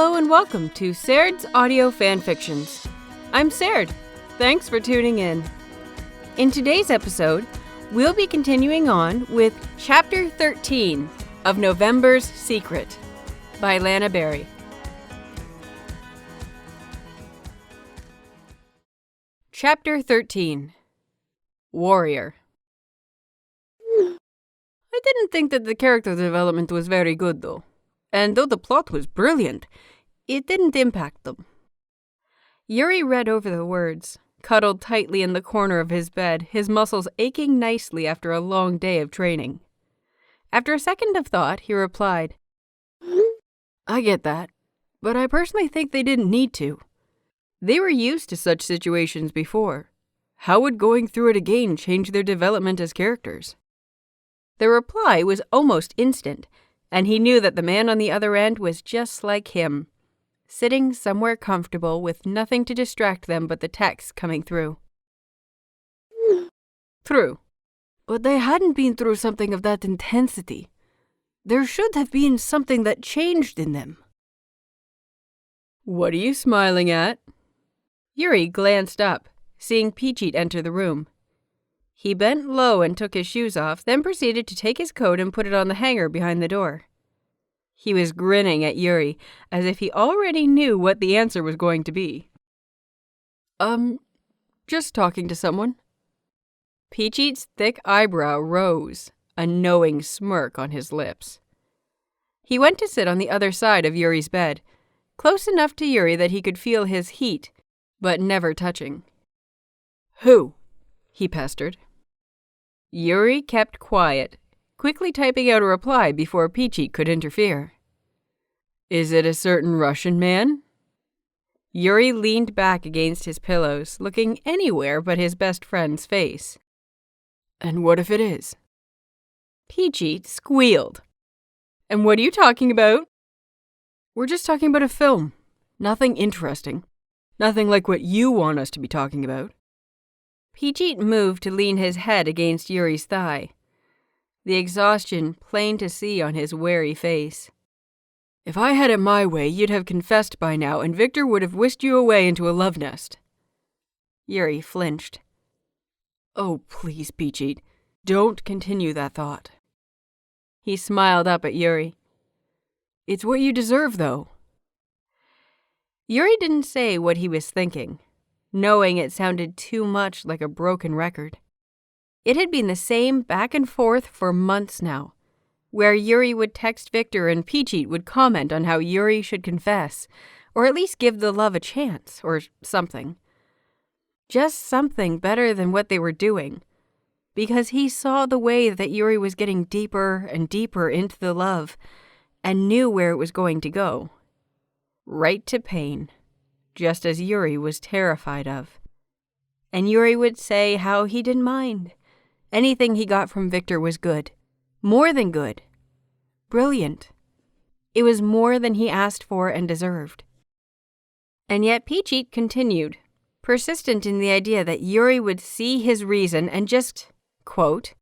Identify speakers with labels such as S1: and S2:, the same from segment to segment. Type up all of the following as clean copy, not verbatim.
S1: Hello and welcome to Saird's Audio Fanfictions. I'm Saird. Thanks for tuning in. In today's episode, we'll be continuing on with Chapter 13 of November's Secret by LanaBerry. Chapter 13 Warrior. I didn't think that the character development was very good though. And though the plot was brilliant, it didn't impact them. Yuri read over the words, cuddled tightly in the corner of his bed, his muscles aching nicely after a long day of training. After a second of thought, he replied, I get that, but I personally think they didn't need to. They were used to such situations before. How would going through it again change their development as characters? The reply was almost instant, and he knew that the man on the other end was just like him, sitting somewhere comfortable with nothing to distract them but the text coming through. True, but they hadn't been through something of that intensity. There should have been something that changed in them. What are you smiling at? Yuri glanced up, seeing Peachy enter the room. He bent low and took his shoes off, then proceeded to take his coat and put it on the hanger behind the door. He was grinning at Yuri, as if he already knew what the answer was going to be. Just talking to someone. Peachy's thick eyebrow rose, a knowing smirk on his lips. He went to sit on the other side of Yuri's bed, close enough to Yuri that he could feel his heat, but never touching. Who? He pestered. Yuri kept quiet, quickly typing out a reply before Peachy could interfere. Is it a certain Russian man? Yuri leaned back against his pillows, looking anywhere but his best friend's face. And what if it is? Peachy squealed. And what are you talking about? We're just talking about a film. Nothing interesting. Nothing like what you want us to be talking about. Peachy moved to lean his head against Yuri's thigh, the exhaustion plain to see on his wary face. If I had it my way, you'd have confessed by now, and Victor would have whisked you away into a love nest. Yuri flinched. Oh, please, Peachy, don't continue that thought. He smiled up at Yuri. It's what you deserve, though. Yuri didn't say what he was thinking, knowing it sounded too much like a broken record. It had been the same back and forth for months now, where Yuri would text Victor and Peachy would comment on how Yuri should confess, or at least give the love a chance, or something. Just something better than what they were doing, because he saw the way that Yuri was getting deeper and deeper into the love, and knew where it was going to go. Right to pain, just as Yuri was terrified of. And Yuri would say how he didn't mind. Anything he got from Victor was good. More than good. Brilliant. It was more than he asked for and deserved. And yet Peachy continued, persistent in the idea that Yuri would see his reason and just, quote,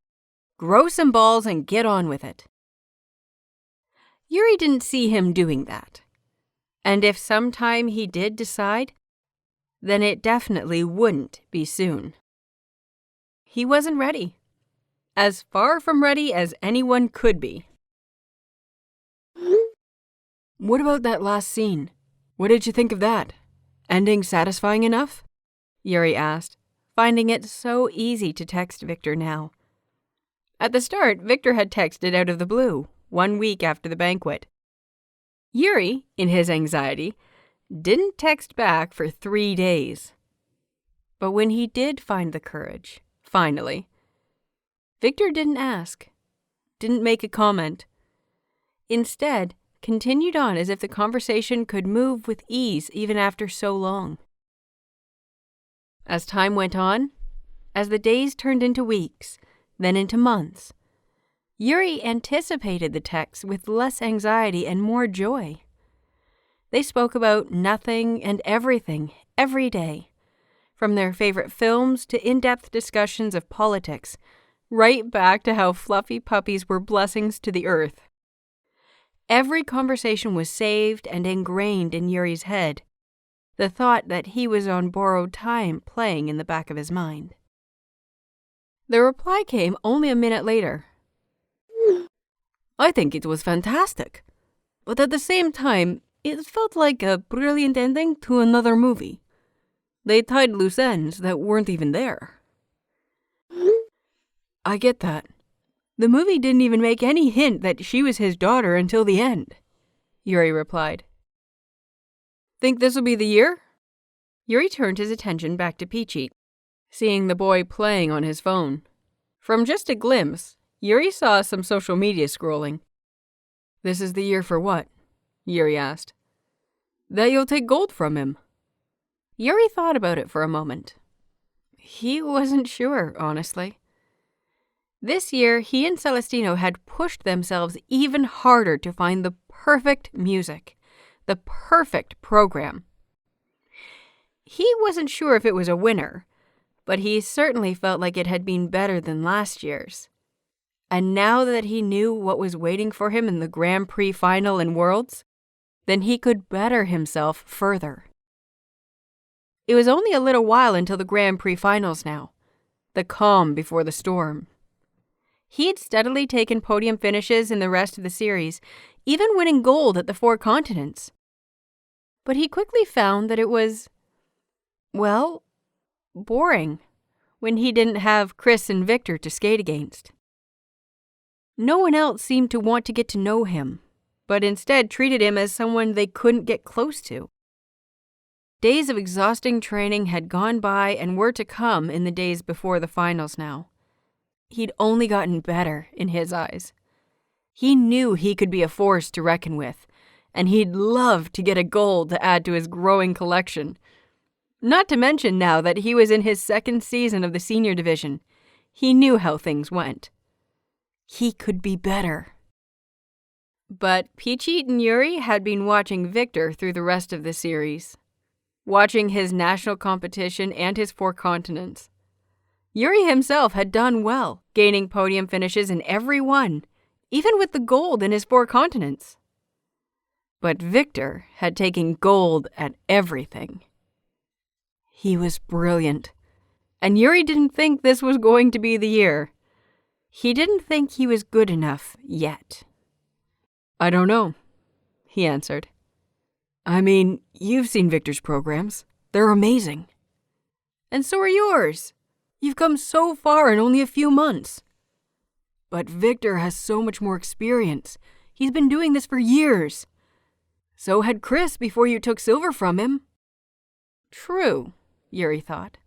S1: grow some balls and get on with it. Yuri didn't see him doing that. And if sometime he did decide, then it definitely wouldn't be soon. He wasn't ready. As far from ready as anyone could be. What about that last scene? What did you think of that? Ending satisfying enough? Yuri asked, finding it so easy to text Victor now. At the start, Victor had texted out of the blue, 1 week after the banquet. Yuri, in his anxiety, didn't text back for 3 days. But when he did find the courage, finally, Victor didn't ask, didn't make a comment. Instead, continued on as if the conversation could move with ease even after so long. As time went on, as the days turned into weeks, then into months, Yuri anticipated the texts with less anxiety and more joy. They spoke about nothing and everything every day, from their favorite films to in-depth discussions of politics, right back to how fluffy puppies were blessings to the earth. Every conversation was saved and ingrained in Yuri's head, the thought that he was on borrowed time playing in the back of his mind. The reply came only a minute later. I think it was fantastic, but at the same time, it felt like a brilliant ending to another movie. They tied loose ends that weren't even there. I get that. The movie didn't even make any hint that she was his daughter until the end, Yuri replied. Think this'll be the year? Yuri turned his attention back to Peachy, seeing the boy playing on his phone. From just a glimpse, Yuri saw some social media scrolling. This is the year for what? Yuri asked. That you'll take gold from him. Yuri thought about it for a moment. He wasn't sure, honestly. This year, he and Celestino had pushed themselves even harder to find the perfect music, the perfect program. He wasn't sure if it was a winner, but he certainly felt like it had been better than last year's. And now that he knew what was waiting for him in the Grand Prix final and Worlds, then he could better himself further. It was only a little while until the Grand Prix finals now, the calm before the storm. He had steadily taken podium finishes in the rest of the series, even winning gold at the 4 continents. But he quickly found that it was, well, boring when he didn't have Chris and Victor to skate against. No one else seemed to want to get to know him, but instead treated him as someone they couldn't get close to. Days of exhausting training had gone by and were to come in the days before the finals now. He'd only gotten better in his eyes. He knew he could be a force to reckon with, and he'd love to get a gold to add to his growing collection. Not to mention now that he was in his 2nd season of the senior division, he knew how things went. He could be better. But Peachy and Yuri had been watching Victor through the rest of the series, watching his national competition and his 4 continents. Yuri himself had done well, gaining podium finishes in every one, even with the gold in his 4 continents. But Victor had taken gold at everything. He was brilliant, and Yuri didn't think this was going to be the year. He didn't think he was good enough yet. I don't know, he answered. I mean, you've seen Victor's programs. They're amazing. And so are yours. You've come so far in only a few months. But Victor has so much more experience. He's been doing this for years. So had Chris before you took silver from him. True, Yuri thought.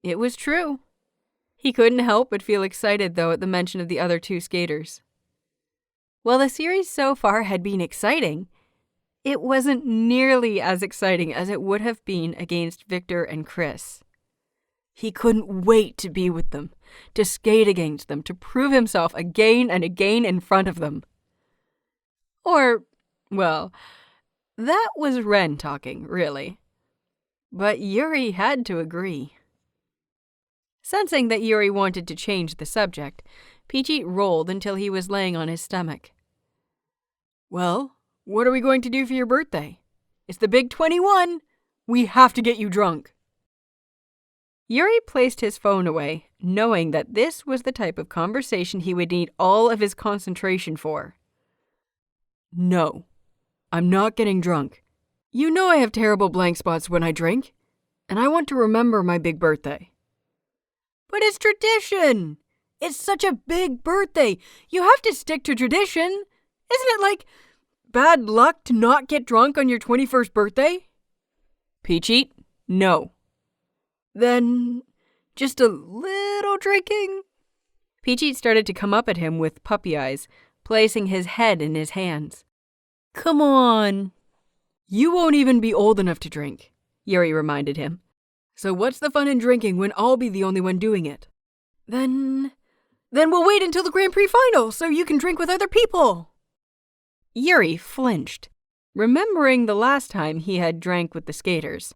S1: It was true. He couldn't help but feel excited, though, at the mention of the other 2 skaters. While the series so far had been exciting, it wasn't nearly as exciting as it would have been against Victor and Chris. He couldn't wait to be with them, to skate against them, to prove himself again and again in front of them. Or, well, that was Ren talking, really. But Yuri had to agree. Sensing that Yuri wanted to change the subject, Peachy rolled until he was laying on his stomach. Well, what are we going to do for your birthday? It's the big 21! We have to get you drunk! Yuri placed his phone away, knowing that this was the type of conversation he would need all of his concentration for. No, I'm not getting drunk. You know I have terrible blank spots when I drink, and I want to remember my big birthday. But it's tradition! It's such a big birthday! You have to stick to tradition! Isn't it like bad luck to not get drunk on your 21st birthday? Peachy, no. Then, just a little drinking? Peachy started to come up at him with puppy eyes, placing his head in his hands. Come on. You won't even be old enough to drink, Yuri reminded him. So what's the fun in drinking when I'll be the only one doing it? Then we'll wait until the Grand Prix final so you can drink with other people. Yuri flinched, remembering the last time he had drank with the skaters.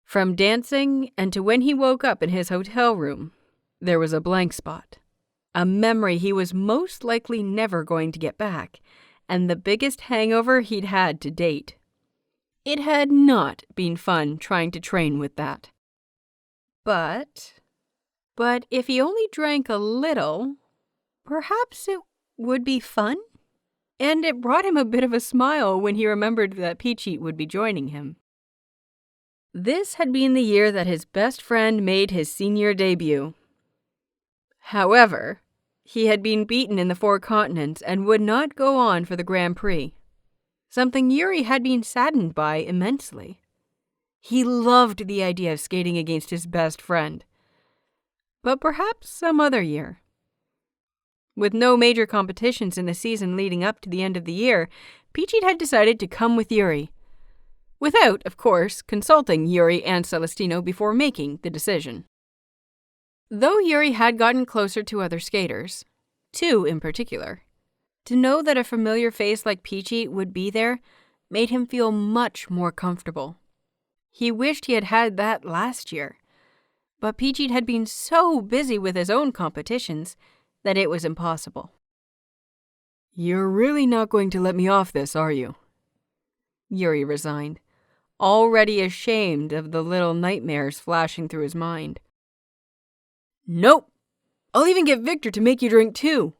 S1: From dancing and to when he woke up in his hotel room, there was a blank spot, a memory he was most likely never going to get back, and the biggest hangover he'd had to date. It had not been fun trying to train with that. But if he only drank a little, perhaps it would be fun? And it brought him a bit of a smile when he remembered that Peachy would be joining him. This had been the year that his best friend made his senior debut. However, he had been beaten in the 4 continents and would not go on for the Grand Prix, something Yuri had been saddened by immensely. He loved the idea of skating against his best friend. But perhaps some other year. With no major competitions in the season leading up to the end of the year, Peachy had decided to come with Yuri. Without, of course, consulting Yuri and Celestino before making the decision. Though Yuri had gotten closer to other skaters, 2 in particular, to know that a familiar face like Peachy would be there made him feel much more comfortable. He wished he had had that last year, but Peachy had been so busy with his own competitions that it was impossible. "You're really not going to let me off this, are you?" Yuri resigned, already ashamed of the little nightmares flashing through his mind. "Nope. I'll even get Victor to make you drink too,"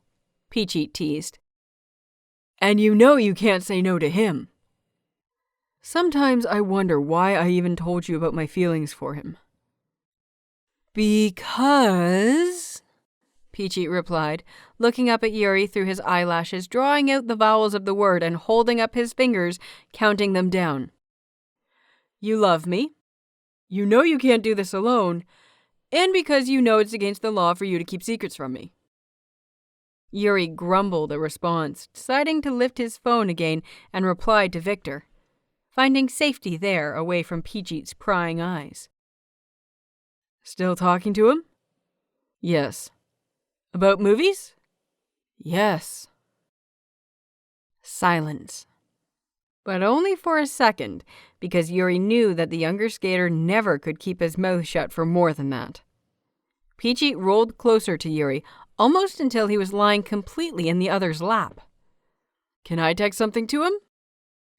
S1: Peachy teased. "And you know you can't say no to him." "Sometimes I wonder why I even told you about my feelings for him." "Because," Peachy replied, looking up at Yuri through his eyelashes, drawing out the vowels of the word and holding up his fingers, counting them down. "You love me. You know you can't do this alone. And because you know it's against the law for you to keep secrets from me." Yuri grumbled a response, deciding to lift his phone again and replied to Victor, finding safety there away from Peachy's prying eyes. "Still talking to him?" "Yes." "About movies?" "Yes." Silence. But only for a second, because Yuri knew that the younger skater never could keep his mouth shut for more than that. Peachy rolled closer to Yuri, almost until he was lying completely in the other's lap. "Can I text something to him?"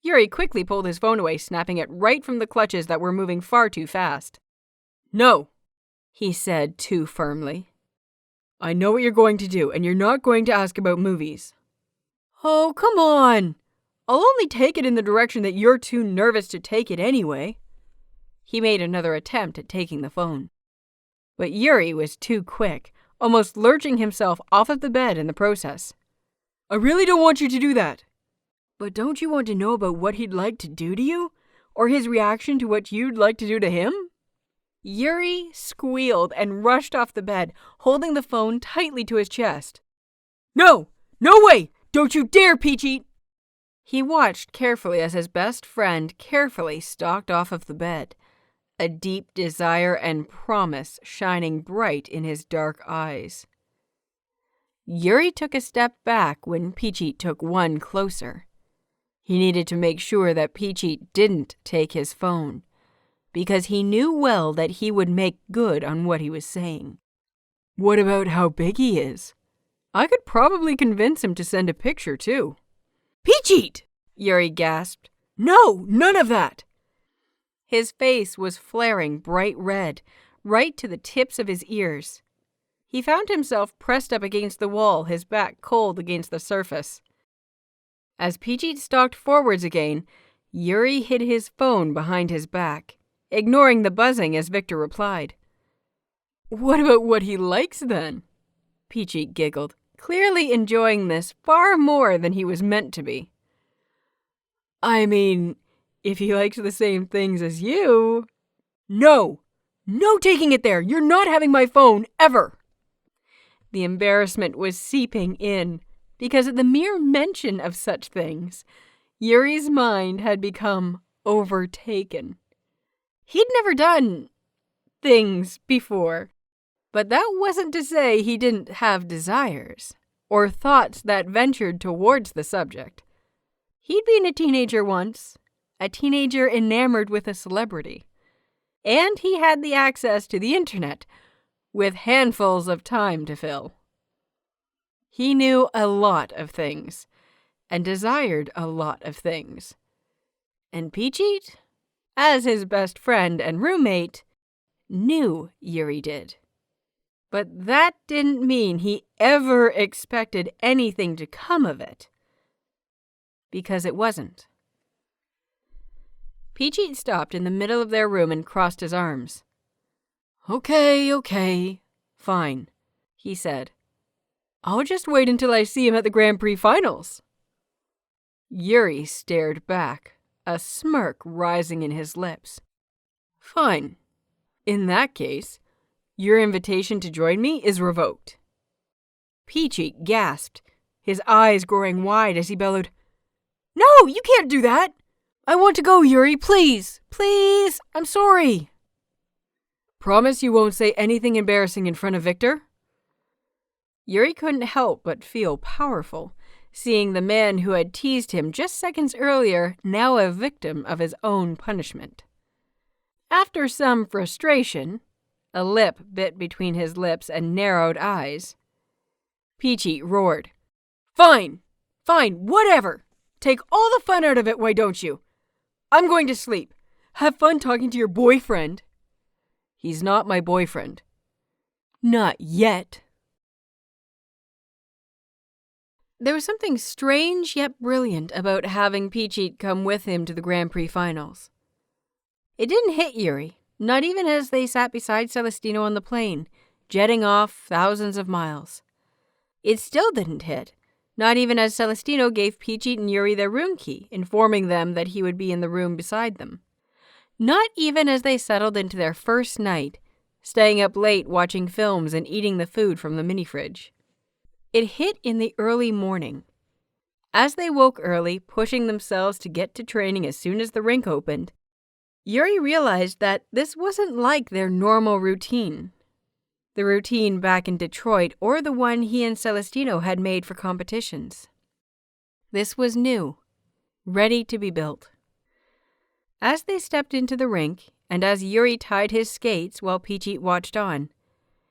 S1: Yuri quickly pulled his phone away, snapping it right from the clutches that were moving far too fast. "No," he said too firmly. "I know what you're going to do, and you're not going to ask about movies." "Oh, come on! I'll only take it in the direction that you're too nervous to take it anyway." He made another attempt at taking the phone. But Yuri was too quick, almost lurching himself off of the bed in the process. "I really don't want you to do that." "But don't you want to know about what he'd like to do to you? Or his reaction to what you'd like to do to him?" Yuri squealed and rushed off the bed, holding the phone tightly to his chest. "No! No way! Don't you dare, Peachy!" He watched carefully as his best friend carefully stalked off of the bed, a deep desire and promise shining bright in his dark eyes. Yuri took a step back when Peachy took one closer. He needed to make sure that Peachy didn't take his phone, because he knew well that he would make good on what he was saying. "What about how big he is? I could probably convince him to send a picture, too." "Peachy!" Yuri gasped. "No, none of that!" His face was flaring bright red, right to the tips of his ears. He found himself pressed up against the wall, his back cold against the surface. As Peachy stalked forwards again, Yuri hid his phone behind his back, ignoring the buzzing as Victor replied. "What about what he likes, then?" Peachy giggled, clearly enjoying this far more than he was meant to be. "I mean, if he likes the same things as you..." "No! No taking it there! You're not having my phone, ever!" The embarrassment was seeping in, because at the mere mention of such things, Yuri's mind had become overtaken. He'd never done things before, but that wasn't to say he didn't have desires, or thoughts that ventured towards the subject. He'd been a teenager once, a teenager enamored with a celebrity, and he had the access to the internet, with handfuls of time to fill. He knew a lot of things, and desired a lot of things. And Peachit, as his best friend and roommate, knew Yuri did. But that didn't mean he ever expected anything to come of it. Because it wasn't. Peachit stopped in the middle of their room and crossed his arms. Okay, fine, he said. I'll just wait until I see him at the Grand Prix finals. Yuri stared back, a smirk rising in his lips. Fine. In that case, your invitation to join me is revoked. Peachit gasped, his eyes growing wide as he bellowed, No, you can't do that! I want to go, Yuri, please! Please! I'm sorry! Promise you won't say anything embarrassing in front of Victor? Yuri couldn't help but feel powerful, seeing the man who had teased him just seconds earlier now a victim of his own punishment. After some frustration, a lip bit between his lips and narrowed eyes, Peachit roared, Fine, whatever! Take all the fun out of it, why don't you? I'm going to sleep. Have fun talking to your boyfriend. He's not my boyfriend. Not yet. There was something strange yet brilliant about having Peachit come with him to the Grand Prix finals. It didn't hit Yuri, not even as they sat beside Celestino on the plane, jetting off thousands of miles. It still didn't hit, not even as Celestino gave Peachit and Yuri their room key, informing them that he would be in the room beside them. Not even as they settled into their first night, staying up late watching films and eating the food from the mini-fridge. It hit in the early morning. As they woke early, pushing themselves to get to training as soon as the rink opened, Yuri realized that this wasn't like their normal routine. The routine back in Detroit or the one he and Celestino had made for competitions. This was new, ready to be built. As they stepped into the rink, and as Yuri tied his skates while Peachit watched on,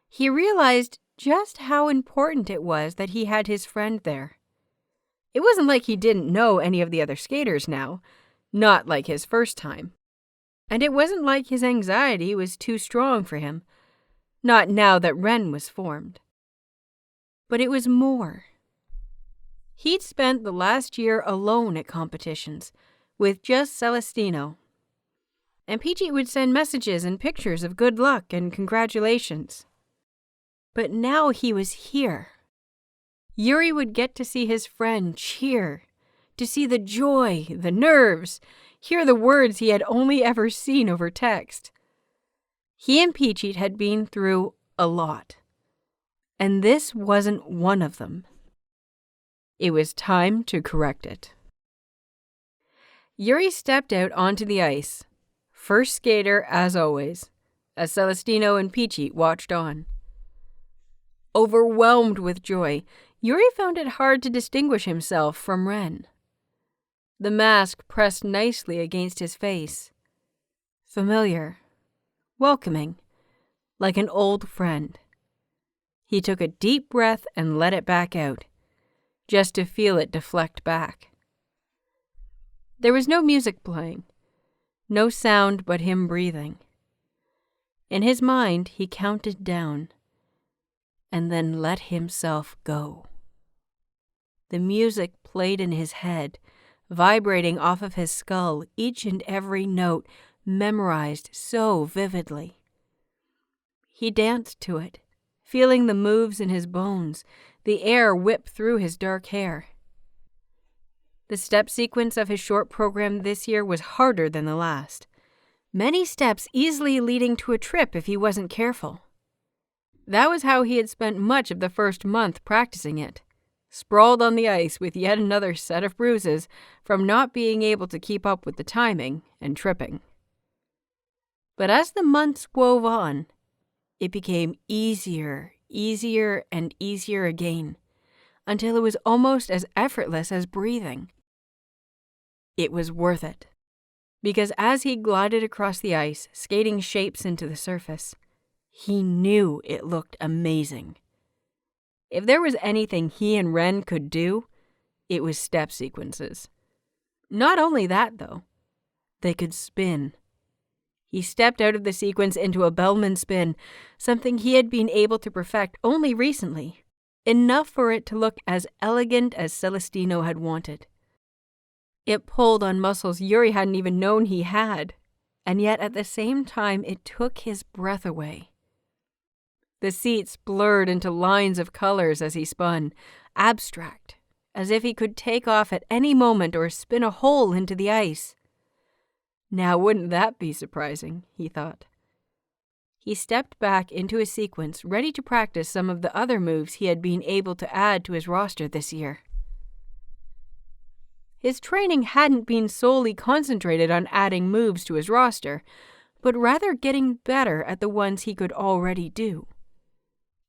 S1: he realized just how important it was that he had his friend there. It wasn't like he didn't know any of the other skaters now, not like his first time. And it wasn't like his anxiety was too strong for him, not now that Ren was formed. But it was more. He'd spent the last year alone at competitions, with just Celestino. And Peachit would send messages and pictures of good luck and congratulations. But now he was here. Yuri would get to see his friend cheer, to see the joy, the nerves, hear the words he had only ever seen over text. He and Peachit had been through a lot, and this wasn't one of them. It was time to correct it. Yuri stepped out onto the ice, first skater as always, as Celestino and Peachit watched on. Overwhelmed with joy, Yuri found it hard to distinguish himself from Ren. The mask pressed nicely against his face. Familiar, welcoming, like an old friend. He took a deep breath and let it back out, just to feel it deflect back. There was no music playing, no sound but him breathing. In his mind, he counted down, and then let himself go. The music played in his head, vibrating off of his skull, each and every note memorized so vividly. He danced to it, feeling the moves in his bones, the air whip through his dark hair. The step sequence of his short program this year was harder than the last. Many steps easily leading to a trip if he wasn't careful. That was how he had spent much of the first month practicing it, sprawled on the ice with yet another set of bruises from not being able to keep up with the timing and tripping. But as the months wove on, it became easier and easier again, until it was almost as effortless as breathing. It was worth it, because as he glided across the ice, skating shapes into the surface, he knew it looked amazing. If there was anything he and Ren could do, It was step sequences. Not only that, though. They could spin. He stepped out of the sequence into a Bellman spin, something he had been able to perfect only recently, enough for it to look as elegant as Celestino had wanted. It pulled on muscles Yuri hadn't even known he had, and yet at the same time it took his breath away. The seats blurred into lines of colors as he spun, abstract, as if he could take off at any moment or spin a hole into the ice. Now wouldn't that be surprising, he thought. He stepped back into a sequence, ready to practice some of the other moves he had been able to add to his roster this year. His training hadn't been solely concentrated on adding moves to his roster, but rather getting better at the ones he could already do.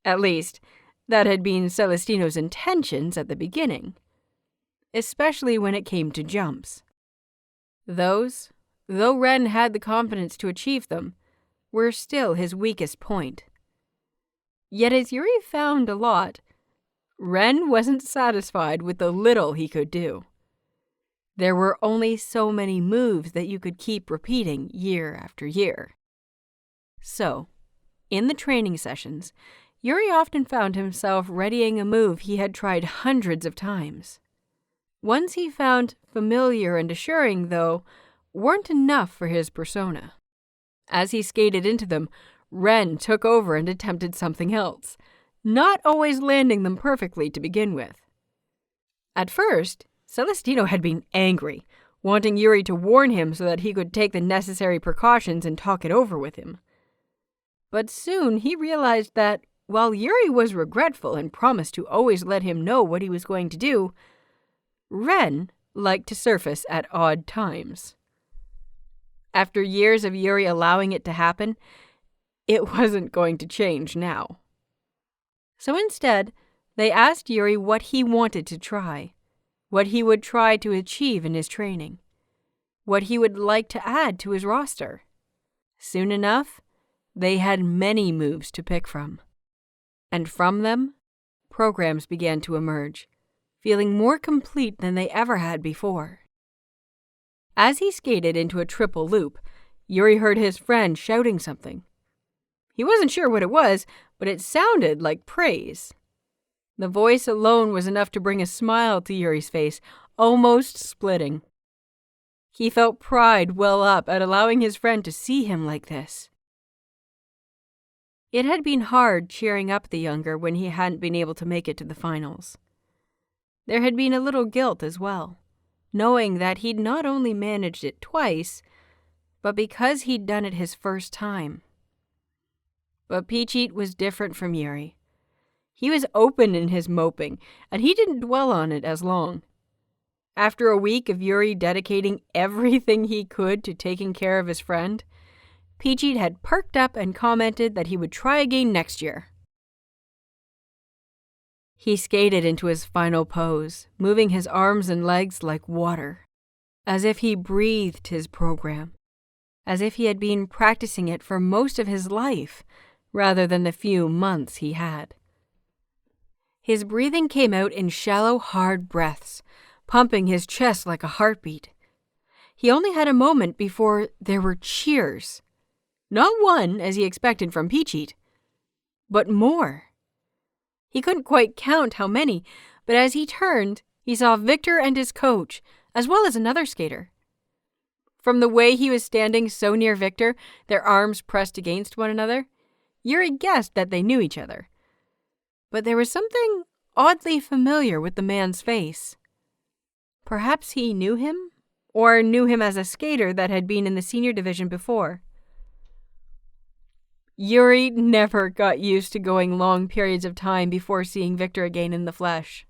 S1: At least, that had been Celestino's intentions at the beginning, especially when it came to jumps. Those, though Ren had the confidence to achieve them, were still his weakest point. Yet as Yuri found a lot, Ren wasn't satisfied with the little he could do. There were only so many moves that you could keep repeating year after year. So, in the training sessions, Yuri often found himself readying a move he had tried hundreds of times. Ones he found familiar and assuring, though, weren't enough for his persona. As he skated into them, Ren took over and attempted something else, not always landing them perfectly to begin with. At first, Celestino had been angry, wanting Yuri to warn him so that he could take the necessary precautions and talk it over with him. But soon he realized that, while Yuri was regretful and promised to always let him know what he was going to do, Ren liked to surface at odd times. After years of Yuri allowing it to happen, it wasn't going to change now. So instead, they asked Yuri what he wanted to try, what he would try to achieve in his training, what he would like to add to his roster. Soon enough, they had many moves to pick from. And from them, programs began to emerge, feeling more complete than they ever had before. As he skated into a triple loop, Yuri heard his friend shouting something. He wasn't sure what it was, but it sounded like praise. The voice alone was enough to bring a smile to Yuri's face, almost splitting. He felt pride well up at allowing his friend to see him like this. It had been hard cheering up the younger when he hadn't been able to make it to the finals. There had been a little guilt as well, knowing that he'd not only managed it twice, but because he'd done it his first time. But Peach was different from Yuri. He was open in his moping, and he didn't dwell on it as long. After a week of Yuri dedicating everything he could to taking care of his friend, Peach had perked up and commented that he would try again next year. He skated into his final pose, moving his arms and legs like water, as if he breathed his program, as if he had been practicing it for most of his life, rather than the few months he had. His breathing came out in shallow, hard breaths, pumping his chest like a heartbeat. He only had a moment before there were cheers. Not one, as he expected from Peach, but more. He couldn't quite count how many, but as he turned, he saw Victor and his coach, as well as another skater. From the way he was standing so near Victor, their arms pressed against one another, Yuri guessed that they knew each other. But there was something oddly familiar with the man's face. Perhaps he knew him, or knew him as a skater that had been in the senior division before. Yuri never got used to going long periods of time before seeing Victor again in the flesh.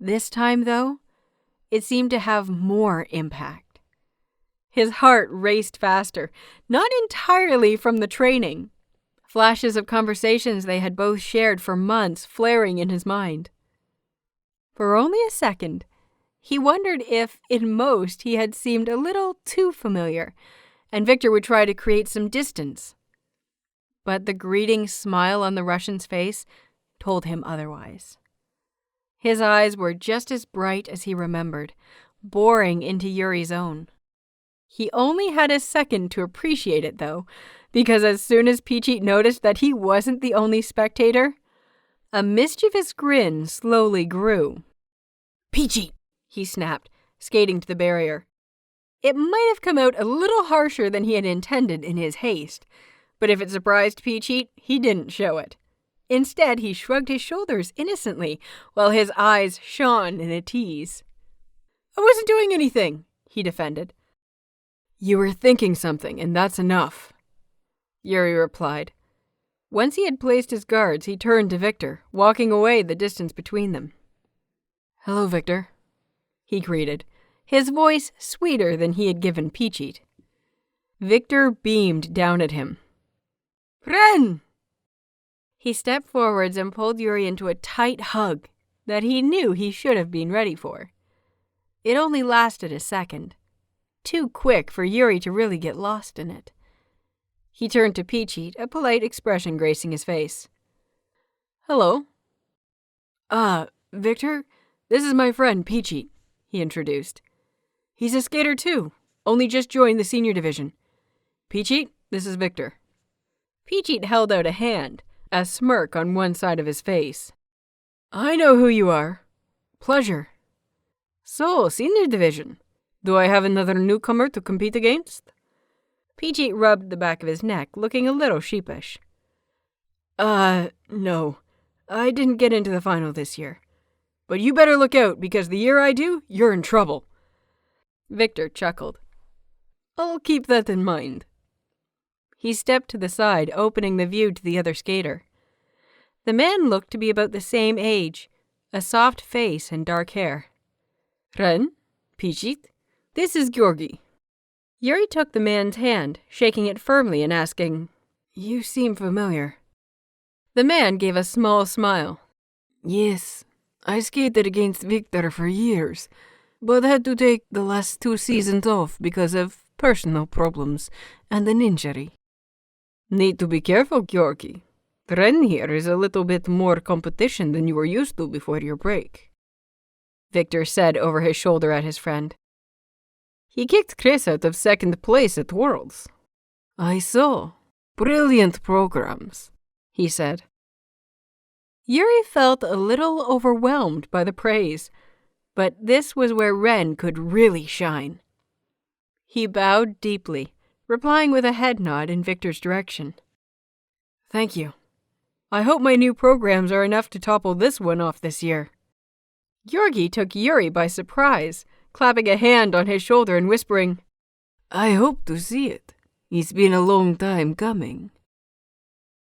S1: This time, though, it seemed to have more impact. His heart raced faster, not entirely from the training. Flashes of conversations they had both shared for months flaring in his mind. For only a second, he wondered if, in most, he had seemed a little too familiar, and Victor would try to create some distance. But the greeting smile on the Russian's face told him otherwise. His eyes were just as bright as he remembered, boring into Yuri's own. He only had a second to appreciate it, though, because as soon as Peachy noticed that he wasn't the only spectator, a mischievous grin slowly grew. "Peachy!" he snapped, skating to the barrier. It might have come out a little harsher than he had intended in his haste, but if it surprised Peachy, he didn't show it. Instead, he shrugged his shoulders innocently, while his eyes shone in a tease. "I wasn't doing anything," he defended. "You were thinking something, and that's enough," Yuri replied. Once he had placed his guards, he turned to Victor, walking away the distance between them. "Hello, Victor," he greeted, his voice sweeter than he had given Peachy. Victor beamed down at him. "Ren!" He stepped forwards and pulled Yuri into a tight hug that he knew he should have been ready for. It only lasted a second, too quick for Yuri to really get lost in it. He turned to Peachy, a polite expression gracing his face. "Hello." Victor, this is my friend Peachy," he introduced. "He's a skater too, only just joined the senior division. Peachy, this is Victor." Peachy held out a hand, a smirk on one side of his face. "I know who you are. Pleasure. So, senior division. Do I have another newcomer to compete against?" Peachy rubbed the back of his neck, looking a little sheepish. No. I didn't get into the final this year. But you better look out, because the year I do, you're in trouble." Victor chuckled. "I'll keep that in mind." He stepped to the side, opening the view to the other skater. The man looked to be about the same age, a soft face and dark hair. "Ren, Peachy, this is Georgi." Yuri took the man's hand, shaking it firmly and asking, "You seem familiar." The man gave a small smile. "Yes, I skated against Victor for years, but had to take the last 2 seasons off because of personal problems and an injury." "Need to be careful, Georgi. Ren here is a little bit more competition than you were used to before your break," Victor said over his shoulder at his friend. "He kicked Chris out of 2nd place at Worlds." "I saw. Brilliant programs," he said. Yuri felt a little overwhelmed by the praise, but this was where Ren could really shine. He bowed deeply, replying with a head nod in Victor's direction. "Thank you. I hope my new programs are enough to topple this one off this year." Georgi took Yuri by surprise, clapping a hand on his shoulder and whispering, "I hope to see it. It's been a long time coming."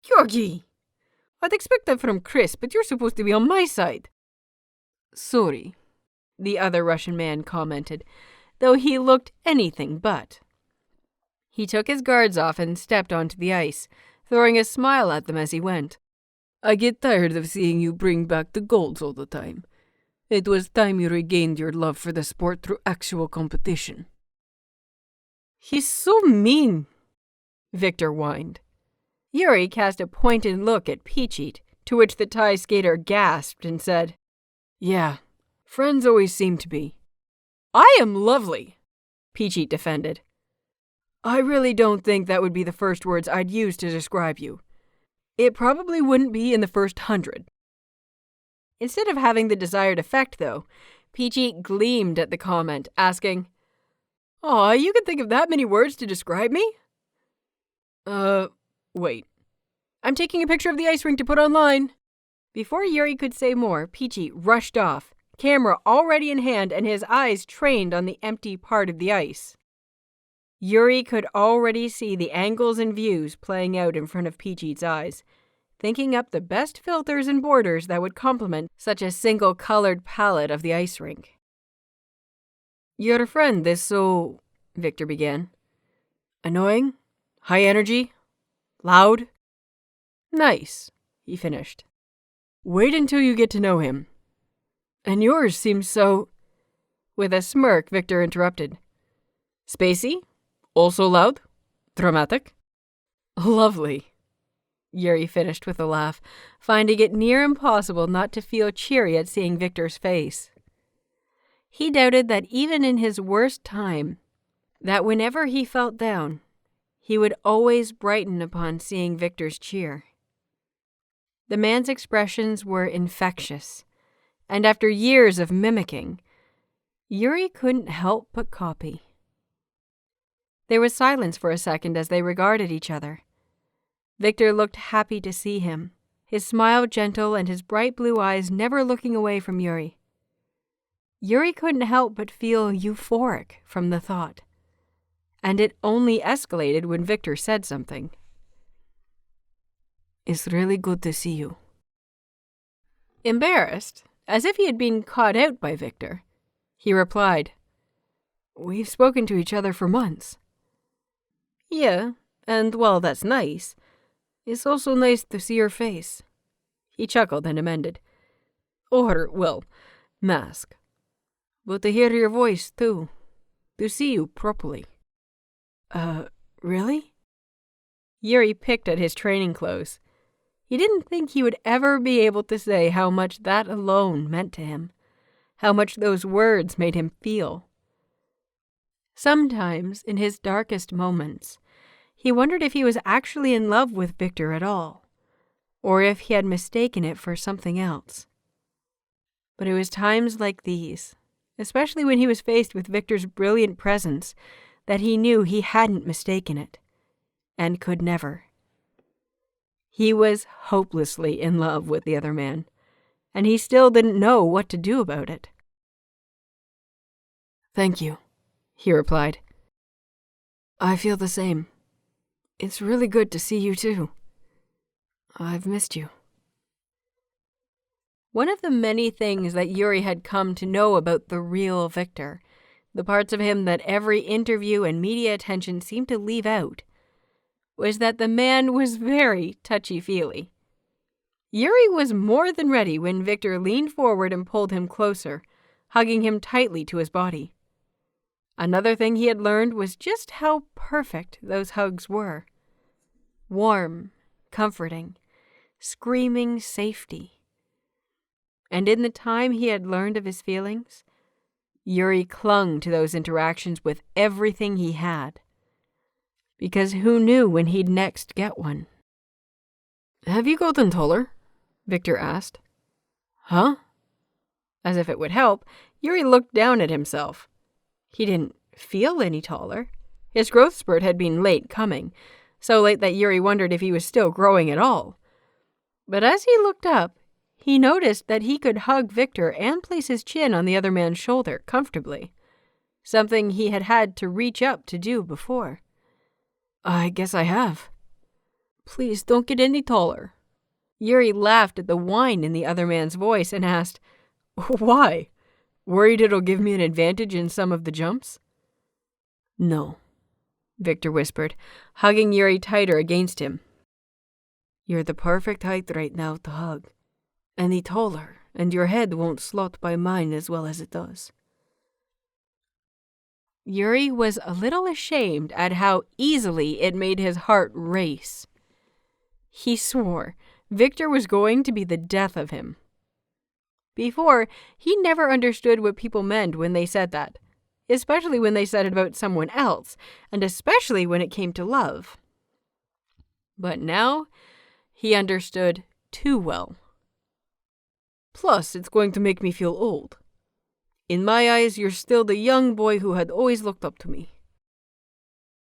S1: "Georgi! I'd expect that from Chris, but you're supposed to be on my side." "Sorry," the other Russian man commented, though he looked anything but. He took his guards off and stepped onto the ice, throwing a smile at them as he went. "I get tired of seeing you bring back the golds all the time. It was time you regained your love for the sport through actual competition." "He's so mean," Victor whined. Yuri cast a pointed look at Peachy, to which the Thai skater gasped and said, "Yeah, friends always seem to be." "I am lovely," Peachy defended. "I really don't think that would be the first words I'd use to describe you. It probably wouldn't be in the first 100. Instead of having the desired effect, though, Peachy gleamed at the comment, asking, "Aw, you can think of that many words to describe me?" Wait. I'm taking a picture of the ice rink to put online." Before Yuri could say more, Peachy rushed off, camera already in hand and his eyes trained on the empty part of the ice. Yuri could already see the angles and views playing out in front of Peachy's eyes, thinking up the best filters and borders that would complement such a single-colored palette of the ice rink. "Your friend is so," Victor began. "Annoying? High energy? Loud?" "Nice," he finished. "Wait until you get to know him. And yours seems so—" With a smirk, Victor interrupted. "Spacey? Also loud? Dramatic?" "Lovely." Yuri finished with a laugh, finding it near impossible not to feel cheery at seeing Victor's face. He doubted that even in his worst time, that whenever he felt down, he would always brighten upon seeing Victor's cheer. The man's expressions were infectious, and after years of mimicking, Yuri couldn't help but copy. There was silence for a second as they regarded each other. Victor looked happy to see him, his smile gentle and his bright blue eyes never looking away from Yuri. Yuri couldn't help but feel euphoric from the thought, and it only escalated when Victor said something. "It's really good to see you." Embarrassed, as if he had been caught out by Victor, he replied, "We've spoken to each other for months." "Yeah, and while that's nice, it's also nice to see your face." He chuckled and amended. "Or, well, mask. But to hear your voice, too. To see you properly." Really?" Yuri picked at his training clothes. He didn't think he would ever be able to say how much that alone meant to him, how much those words made him feel. Sometimes, in his darkest moments, he wondered if he was actually in love with Victor at all, or if he had mistaken it for something else. But it was times like these, especially when he was faced with Victor's brilliant presence, that he knew he hadn't mistaken it, and could never. He was hopelessly in love with the other man, and he still didn't know what to do about it. "Thank you," he replied. "I feel the same. It's really good to see you too. I've missed you." One of the many things that Yuri had come to know about the real Victor, the parts of him that every interview and media attention seemed to leave out, was that the man was very touchy-feely. Yuri was more than ready when Victor leaned forward and pulled him closer, hugging him tightly to his body. Another thing he had learned was just how perfect those hugs were. Warm, comforting, screaming safety. And in the time he had learned of his feelings, Yuri clung to those interactions with everything he had. Because who knew when he'd next get one? "Have you gotten taller?" Victor asked. "Huh?" As if it would help, Yuri looked down at himself. He didn't feel any taller. His growth spurt had been late coming, so late that Yuri wondered if he was still growing at all. But as he looked up, he noticed that he could hug Victor and place his chin on the other man's shoulder comfortably, something he had had to reach up to do before. "I guess I have." "Please don't get any taller." Yuri laughed at the whine in the other man's voice and asked, "Why? Worried it'll give me an advantage in some of the jumps?" "No," Victor whispered, hugging Yuri tighter against him. "You're the perfect height right now to hug. Any taller, and your head won't slot by mine as well as it does." Yuri was a little ashamed at how easily it made his heart race. He swore Victor was going to be the death of him. Before, he never understood what people meant when they said that, especially when they said it about someone else, and especially when it came to love. But now, he understood too well. "Plus, it's going to make me feel old. In my eyes, you're still the young boy who had always looked up to me."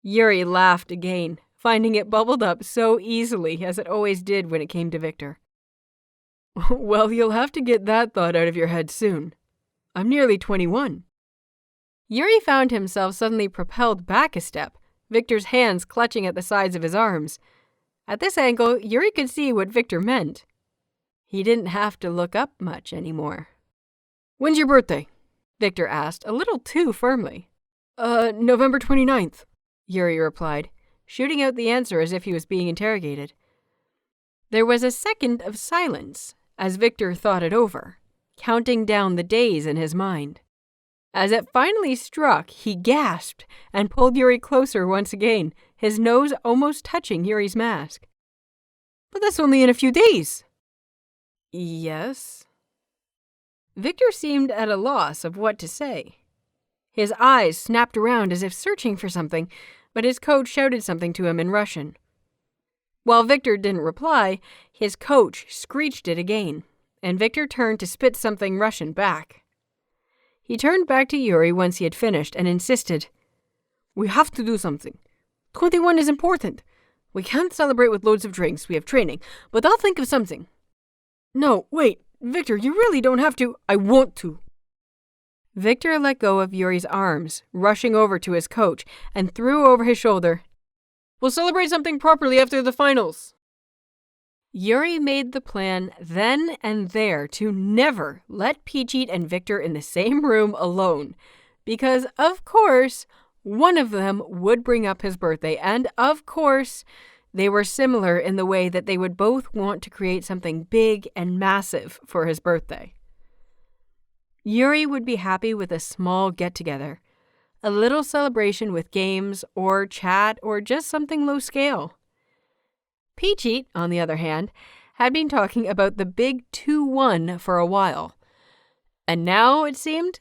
S1: Yuri laughed again, finding it bubbled up so easily as it always did when it came to Victor. "Well, you'll have to get that thought out of your head soon. I'm nearly 21. Yuri found himself suddenly propelled back a step, Victor's hands clutching at the sides of his arms. At this angle, Yuri could see what Victor meant. He didn't have to look up much anymore. "When's your birthday?" Victor asked, a little too firmly. November 29th, Yuri replied, shooting out the answer as if he was being interrogated. There was a second of silence as Victor thought it over, counting down the days in his mind. As it finally struck, he gasped and pulled Yuri closer once again, his nose almost touching Yuri's mask. But that's only in a few days. Yes? Victor seemed at a loss of what to say. His eyes snapped around as if searching for something, but his coach shouted something to him in Russian. While Victor didn't reply, his coach screeched it again, and Victor turned to spit something Russian back. He turned back to Yuri once he had finished and insisted, "We have to do something. 21 is important. We can't celebrate with loads of drinks, we have training, but I'll think of something." "No, wait, Victor, you really don't have to." "I want to." Victor let go of Yuri's arms, rushing over to his coach, and threw over his shoulder, "We'll celebrate something properly after the finals." Yuri made the plan then and there to never let Peachit and Victor in the same room alone, because, of course, one of them would bring up his birthday, and, of course, they were similar in the way that they would both want to create something big and massive for his birthday. Yuri would be happy with a small get-together, a little celebration with games or chat or just something low-scale. Peachit, on the other hand, had been talking about the big 2-1 for a while, and now, it seemed,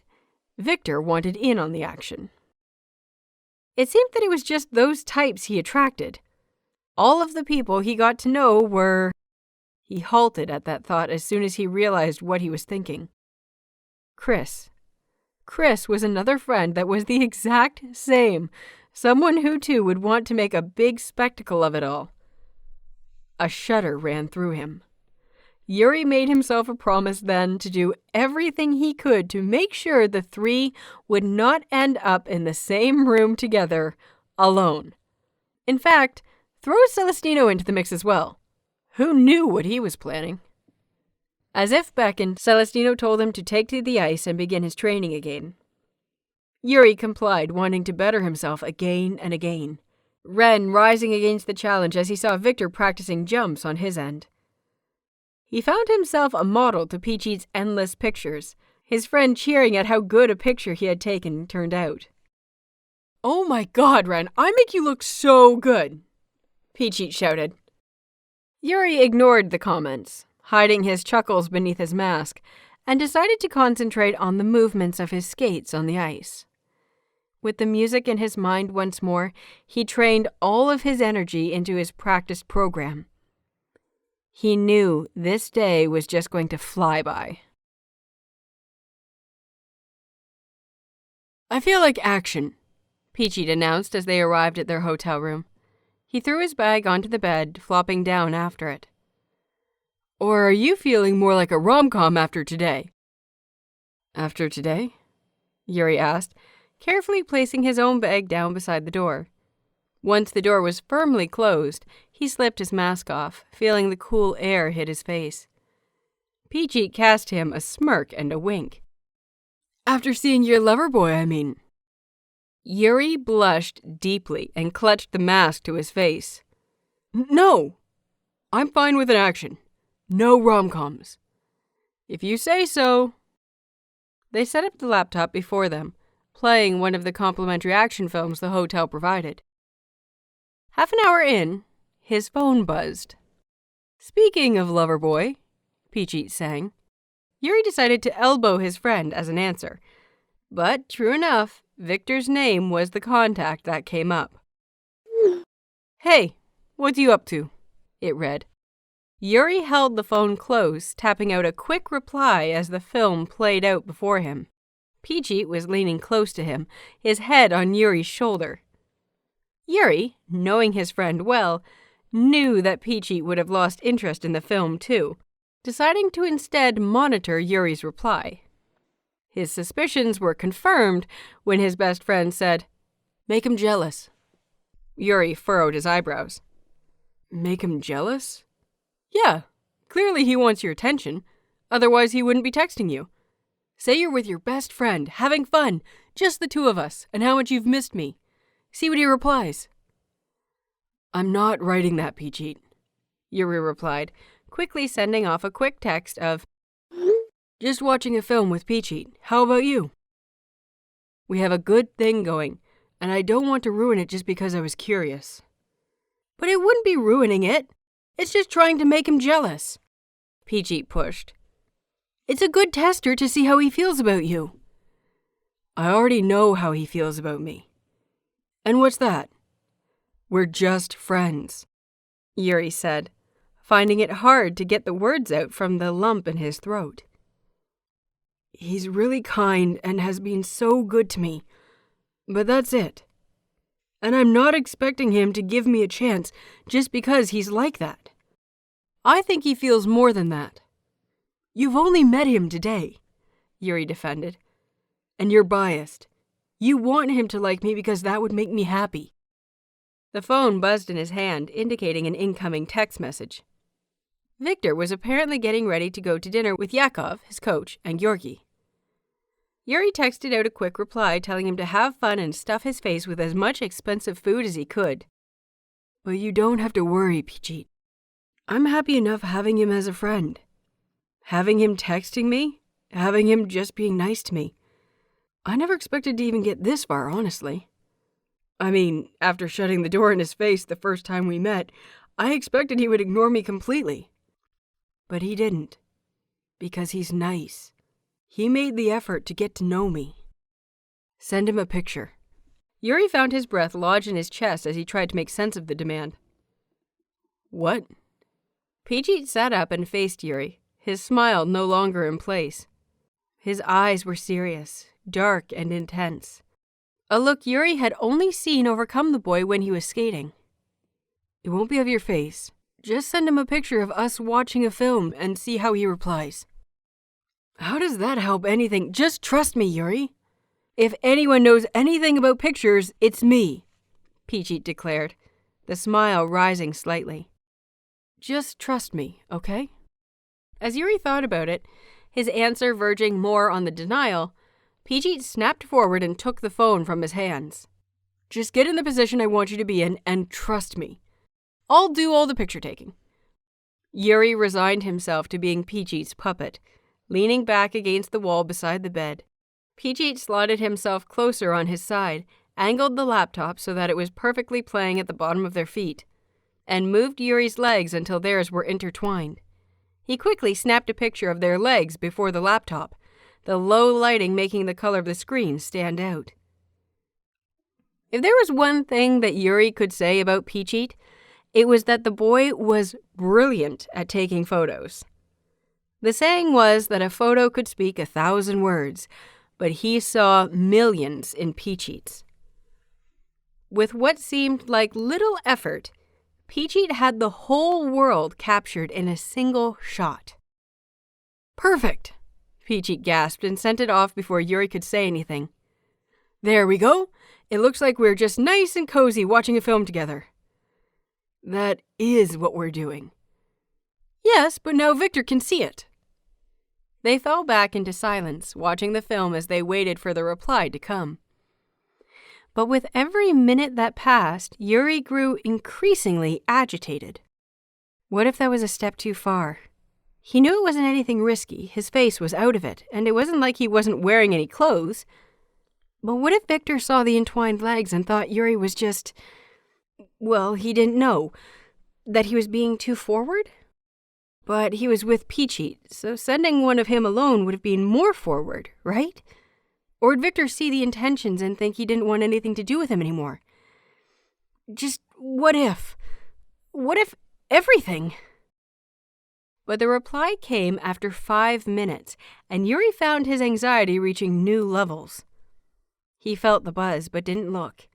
S1: Victor wanted in on the action. It seemed that it was just those types he attracted. All of the people he got to know were... He halted at that thought as soon as he realized what he was thinking. Chris. Chris was another friend that was the exact same, someone who too would want to make a big spectacle of it all. A shudder ran through him. Yuri made himself a promise then to do everything he could to make sure the three would not end up in the same room together, alone. In fact, throw Celestino into the mix as well. Who knew what he was planning? As if beckoned, Celestino told him to take to the ice and begin his training again. Yuri complied, wanting to better himself again and again. Ren rising against the challenge as he saw Victor practicing jumps on his end. He found himself a model to Peachit's endless pictures, his friend cheering at how good a picture he had taken turned out. "Oh my God, Ren, I make you look so good!" Peachit shouted. Yuri ignored the comments, hiding his chuckles beneath his mask, and decided to concentrate on the movements of his skates on the ice. With the music in his mind once more, he trained all of his energy into his practiced program. He knew this day was just going to fly by. "I feel like action," Peachit announced as they arrived at their hotel room. He threw his bag onto the bed, flopping down after it. "Or are you feeling more like a rom-com after today?" "After today?" Yuri asked, carefully placing his own bag down beside the door. Once the door was firmly closed, he slipped his mask off, feeling the cool air hit his face. Peachit cast him a smirk and a wink. "After seeing your lover boy, I mean." Yuri blushed deeply and clutched the mask to his face. "No! I'm fine with an action. No rom-coms." "If you say so." They set up the laptop before them, playing one of the complimentary action films the hotel provided. Half an hour in, his phone buzzed. "Speaking of lover boy," Peachit sang. Yuri decided to elbow his friend as an answer. But, true enough, Victor's name was the contact that came up. "Hey, what you up to?" it read. Yuri held the phone close, tapping out a quick reply as the film played out before him. Peachit was leaning close to him, his head on Yuri's shoulder. Yuri, knowing his friend well, knew that Peachit would have lost interest in the film too, deciding to instead monitor Yuri's reply. His suspicions were confirmed when his best friend said, "Make him jealous." Yuri furrowed his eyebrows. "Make him jealous?" "Yeah, clearly he wants your attention. Otherwise he wouldn't be texting you. Say you're with your best friend, having fun, just the two of us, and how much you've missed me. See what he replies." "I'm not writing that, Peachit," Yuri replied, quickly sending off a quick text of, "Just watching a film with Peachit. How about you?" "We have a good thing going, and I don't want to ruin it just because I was curious." "But it wouldn't be ruining it. It's just trying to make him jealous. Peachy pushed. It's a good tester to see how he feels about you. I already know how he feels about me. And what's that? We're just friends, Yuri said, finding it hard to get the words out from the lump in his throat. He's really kind and has been so good to me, but that's it. And I'm not expecting him to give me a chance just because he's like that. I think he feels more than that. You've only met him today, Yuri defended. And you're biased. You want him to like me because that would make me happy. The phone buzzed in his hand, indicating an incoming text message. Victor was apparently getting ready to go to dinner with Yakov, his coach, and Georgi. Yuri texted out a quick reply telling him to have fun and stuff his face with as much expensive food as he could. But you don't have to worry, Peachy. I'm happy enough having him as a friend. Having him texting me, having him just being nice to me. I never expected to even get this far, honestly. I mean, after shutting the door in his face the first time we met, I expected he would ignore me completely. But he didn't. Because he's nice. He made the effort to get to know me. Send him a picture. Yuri found his breath lodge in his chest as he tried to make sense of the demand. What? Peachy sat up and faced Yuri, his smile no longer in place. His eyes were serious, dark and intense. A look Yuri had only seen overcome the boy when he was skating. It won't be of your face. Just send him a picture of us watching a film and see how he replies. How does that help anything? Just trust me, Yuri. If anyone knows anything about pictures, it's me, Peachy declared, the smile rising slightly. Just trust me, okay? As Yuri thought about it, his answer verging more on the denial, Peachy snapped forward and took the phone from his hands. Just get in the position I want you to be in and trust me. I'll do all the picture taking. Yuri resigned himself to being Peachy's puppet, leaning back against the wall beside the bed. Peachy slotted himself closer on his side, angled the laptop so that it was perfectly playing at the bottom of their feet, and moved Yuri's legs until theirs were intertwined. He quickly snapped a picture of their legs before the laptop, the low lighting making the color of the screen stand out. If there was one thing that Yuri could say about Peachy, it was that the boy was brilliant at taking photos. The saying was that a photo could speak 1,000 words, but he saw millions in Peachy's. With what seemed like little effort, Peachy had the whole world captured in a single shot. Perfect, Peachy gasped and sent it off before Yuri could say anything. There we go. It looks like we're just nice and cozy watching a film together. That is what we're doing. Yes, but now Victor can see it. They fell back into silence, watching the film as they waited for the reply to come. But with every minute that passed, Yuri grew increasingly agitated. What if that was a step too far? He knew it wasn't anything risky, his face was out of it, and it wasn't like he wasn't wearing any clothes. But what if Victor saw the entwined legs and thought Yuri was just... well, he didn't know. That he was being too forward? But he was with Peachy, so sending one of him alone would have been more forward, right? Or would Victor see the intentions and think he didn't want anything to do with him anymore? Just what if? What if everything? But the reply came after 5 minutes, and Yuri found his anxiety reaching new levels. He felt the buzz, but didn't look.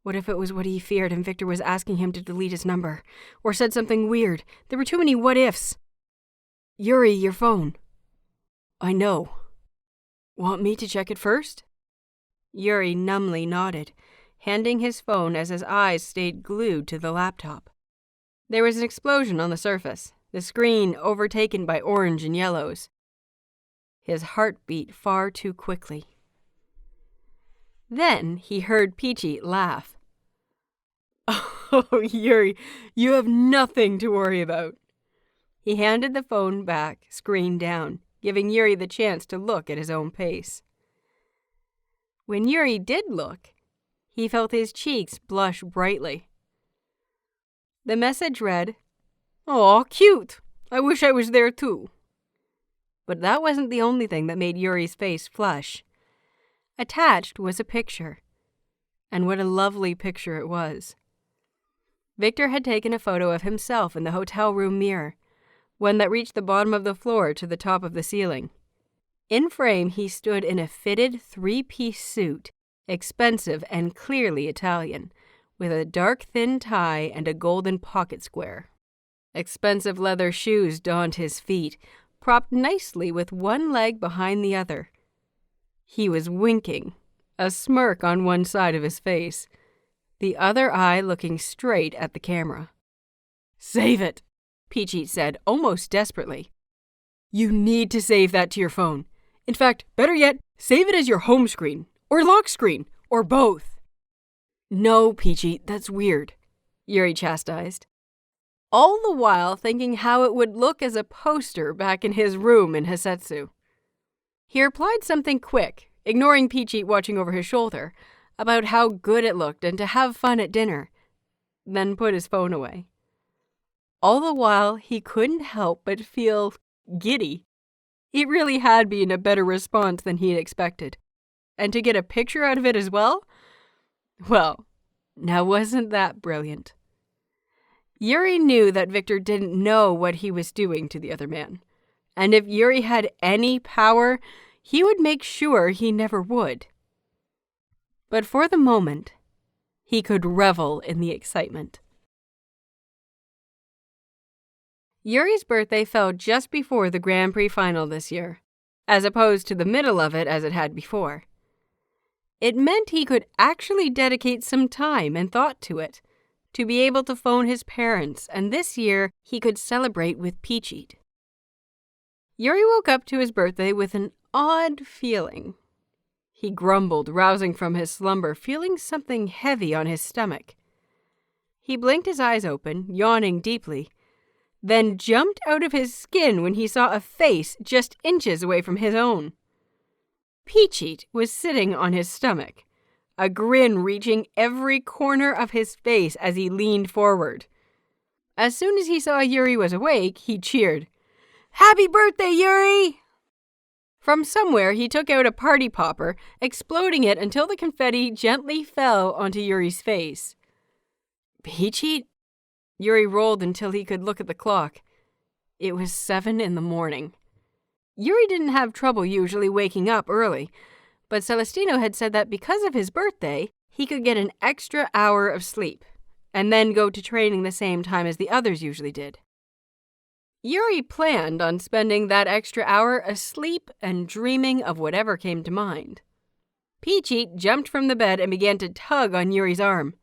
S1: What if it was what he feared and Victor was asking him to delete his number? Or said something weird? There were too many what-ifs. Yuri, your phone. I know. Want me to check it first? Yuri numbly nodded, handing his phone as his eyes stayed glued to the laptop. There was an explosion on the surface, the screen overtaken by orange and yellows. His heart beat far too quickly. Then he heard Peachy laugh. Oh, Yuri, you have nothing to worry about. He handed the phone back, screen down, giving Yuri the chance to look at his own pace. When Yuri did look, he felt his cheeks blush brightly. The message read, Aw, cute. I wish I was there too. But that wasn't the only thing that made Yuri's face flush. Attached was a picture. And what a lovely picture it was. Victor had taken a photo of himself in the hotel room mirror, one that reached the bottom of the floor to the top of the ceiling. In frame, he stood in a fitted three-piece suit, expensive and clearly Italian, with a dark thin tie and a golden pocket square. Expensive leather shoes donned his feet, propped nicely with one leg behind the other. He was winking, a smirk on one side of his face, the other eye looking straight at the camera. "Save it," Peachy said, almost desperately. "You need to save that to your phone. In fact, better yet, save it as your home screen, or lock screen, or both." "No, Peachy, that's weird," Yuri chastised, all the while thinking how it would look as a poster back in his room in Hasetsu. He replied something quick, ignoring Peachy watching over his shoulder, about how good it looked and to have fun at dinner, then put his phone away. All the while, he couldn't help but feel giddy. It really had been a better response than he had expected. And to get a picture out of it as well? Well, now wasn't that brilliant? Yuri knew that Victor didn't know what he was doing to the other man. And if Yuri had any power, he would make sure he never would. But for the moment, he could revel in the excitement. Yuri's birthday fell just before the Grand Prix final this year, as opposed to the middle of it as it had before. It meant he could actually dedicate some time and thought to it, to be able to phone his parents, and this year he could celebrate with Peachy. Yuri woke up to his birthday with an odd feeling. He grumbled, rousing from his slumber, feeling something heavy on his stomach. He blinked his eyes open, yawning deeply, then jumped out of his skin when he saw a face just inches away from his own. Peachy was sitting on his stomach, a grin reaching every corner of his face as he leaned forward. As soon as he saw Yuri was awake, he cheered, "Happy birthday, Yuri!" From somewhere, he took out a party popper, exploding it until the confetti gently fell onto Yuri's face. "Peachy?" Yuri rolled until he could look at the clock. It was 7 a.m. Yuri didn't have trouble usually waking up early, but Celestino had said that because of his birthday, he could get an extra hour of sleep, and then go to training the same time as the others usually did. Yuri planned on spending that extra hour asleep and dreaming of whatever came to mind. Peachy jumped from the bed and began to tug on Yuri's arm.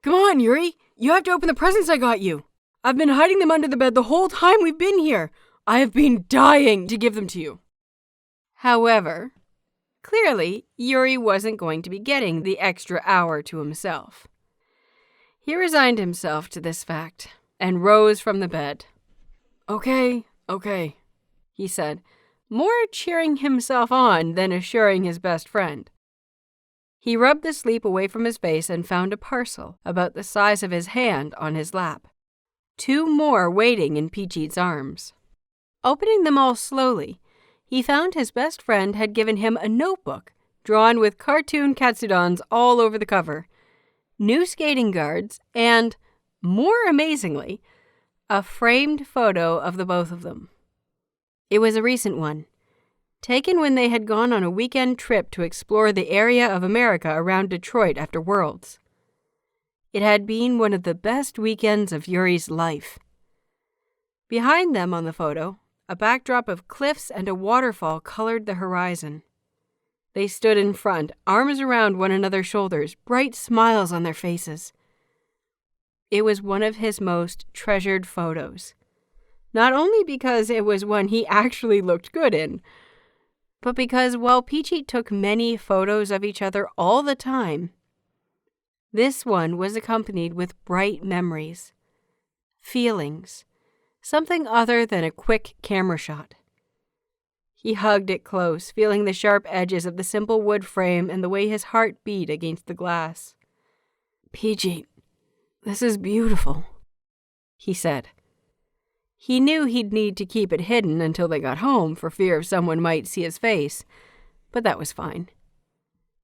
S1: "Come on, Yuri! You have to open the presents I got you! I've been hiding them under the bed the whole time we've been here! I have been dying to give them to you!" However, clearly, Yuri wasn't going to be getting the extra hour to himself. He resigned himself to this fact and rose from the bed. Okay, he said, more cheering himself on than assuring his best friend. He rubbed the sleep away from his face and found a parcel about the size of his hand on his lap. 2 more waiting in Peachy's arms. Opening them all slowly, he found his best friend had given him a notebook drawn with cartoon katsudons all over the cover, new skating guards, and, more amazingly, a framed photo of the both of them. It was a recent one, taken when they had gone on a weekend trip to explore the area of America around Detroit after Worlds. It had been one of the best weekends of Yuri's life. Behind them on the photo, a backdrop of cliffs and a waterfall colored the horizon. They stood in front, arms around one another's shoulders, bright smiles on their faces. It was one of his most treasured photos, not only because it was one he actually looked good in, but because while Peachy took many photos of each other all the time, this one was accompanied with bright memories, feelings, something other than a quick camera shot. He hugged it close, feeling the sharp edges of the simple wood frame and the way his heart beat against the glass. "Peachy, this is beautiful," he said. He knew he'd need to keep it hidden until they got home for fear someone might see his face, but that was fine.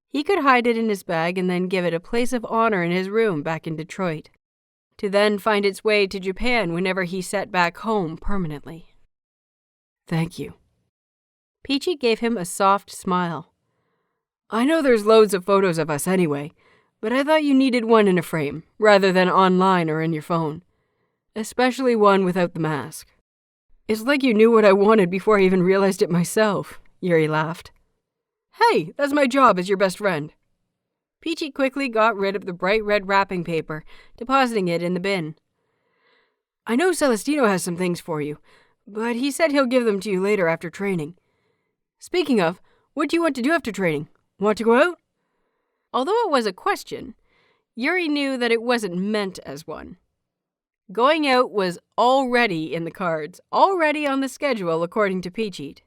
S1: He could hide it in his bag and then give it a place of honor in his room back in Detroit, to then find its way to Japan whenever he set back home permanently. Thank you. Peachy gave him a soft smile. I know there's loads of photos of us anyway, but I thought you needed one in a frame, rather than online or in your phone. Especially one without the mask. It's like you knew what I wanted before I even realized it myself, Yuri laughed. Hey, that's my job as your best friend. Peachy quickly got rid of the bright red wrapping paper, depositing it in the bin. I know Celestino has some things for you, but he said he'll give them to you later after training. Speaking of, what do you want to do after training? Want to go out? Although it was a question, Yuri knew that it wasn't meant as one. Going out was already in the cards, already on the schedule according to Peachy.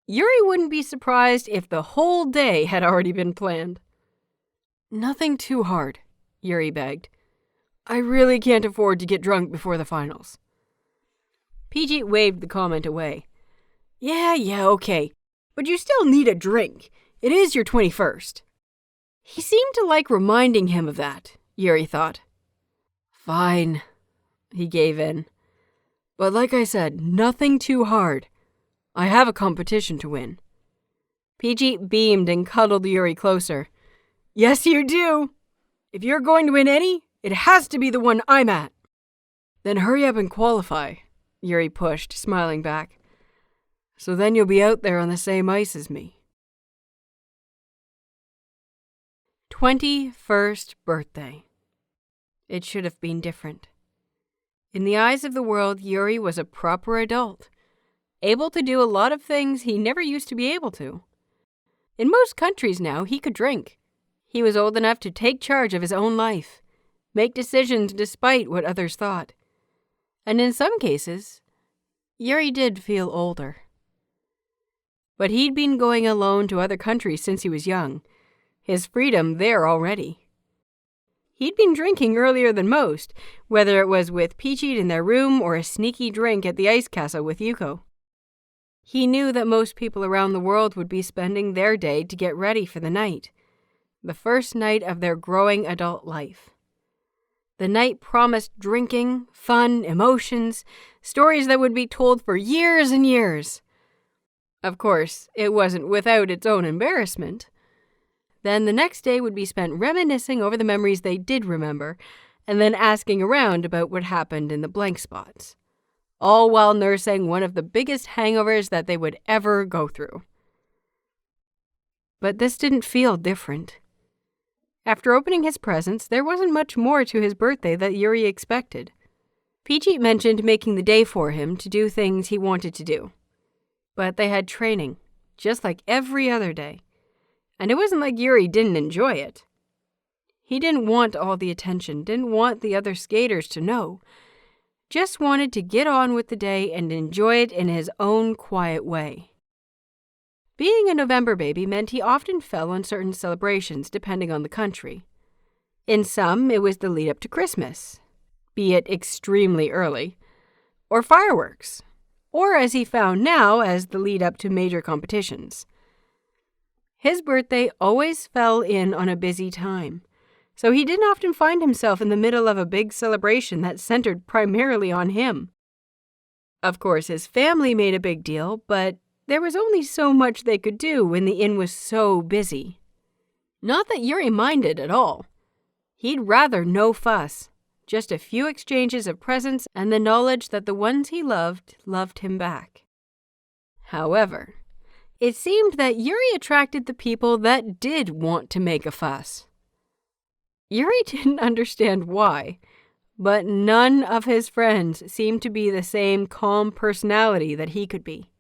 S1: Yuri wouldn't be surprised if the whole day had already been planned. Nothing too hard, Yuri begged. I really can't afford to get drunk before the finals. Peachy waved the comment away. Yeah, okay, but you still need a drink. It is your 21st. He seemed to like reminding him of that, Yuri thought. Fine. He gave in. But like I said, nothing too hard. I have a competition to win. Peachy beamed and cuddled Yuri closer. Yes, you do. If you're going to win any, it has to be the one I'm at. Then hurry up and qualify, Yuri pushed, smiling back. So then you'll be out there on the same ice as me. 21st birthday. It should have been different. In the eyes of the world, Yuri was a proper adult, able to do a lot of things he never used to be able to. In most countries now, he could drink. He was old enough to take charge of his own life, make decisions despite what others thought. And in some cases, Yuri did feel older. But he'd been going alone to other countries since he was young, his freedom there already. He'd been drinking earlier than most, whether it was with Peachy in their room or a sneaky drink at the ice castle with Yuko. He knew that most people around the world would be spending their day to get ready for the night, the first night of their growing adult life. The night promised drinking, fun, emotions, stories that would be told for years and years. Of course, it wasn't without its own embarrassment. Then the next day would be spent reminiscing over the memories they did remember, and then asking around about what happened in the blank spots, all while nursing one of the biggest hangovers that they would ever go through. But this didn't feel different. After opening his presents, there wasn't much more to his birthday that Yuri expected. Peachy mentioned making the day for him to do things he wanted to do. But they had training, just like every other day. And it wasn't like Yuri didn't enjoy it. He didn't want all the attention, didn't want the other skaters to know. Just wanted to get on with the day and enjoy it in his own quiet way. Being a November baby meant he often fell on certain celebrations depending on the country. In some, it was the lead up to Christmas, be it extremely early, or fireworks, or as he found now as the lead up to major competitions. His birthday always fell in on a busy time, so he didn't often find himself in the middle of a big celebration that centered primarily on him. Of course, his family made a big deal, but there was only so much they could do when the inn was so busy. Not that Yuri minded at all. He'd rather no fuss, just a few exchanges of presents and the knowledge that the ones he loved him back. However, it seemed that Yuri attracted the people that did want to make a fuss. Yuri didn't understand why, but none of his friends seemed to be the same calm personality that he could be.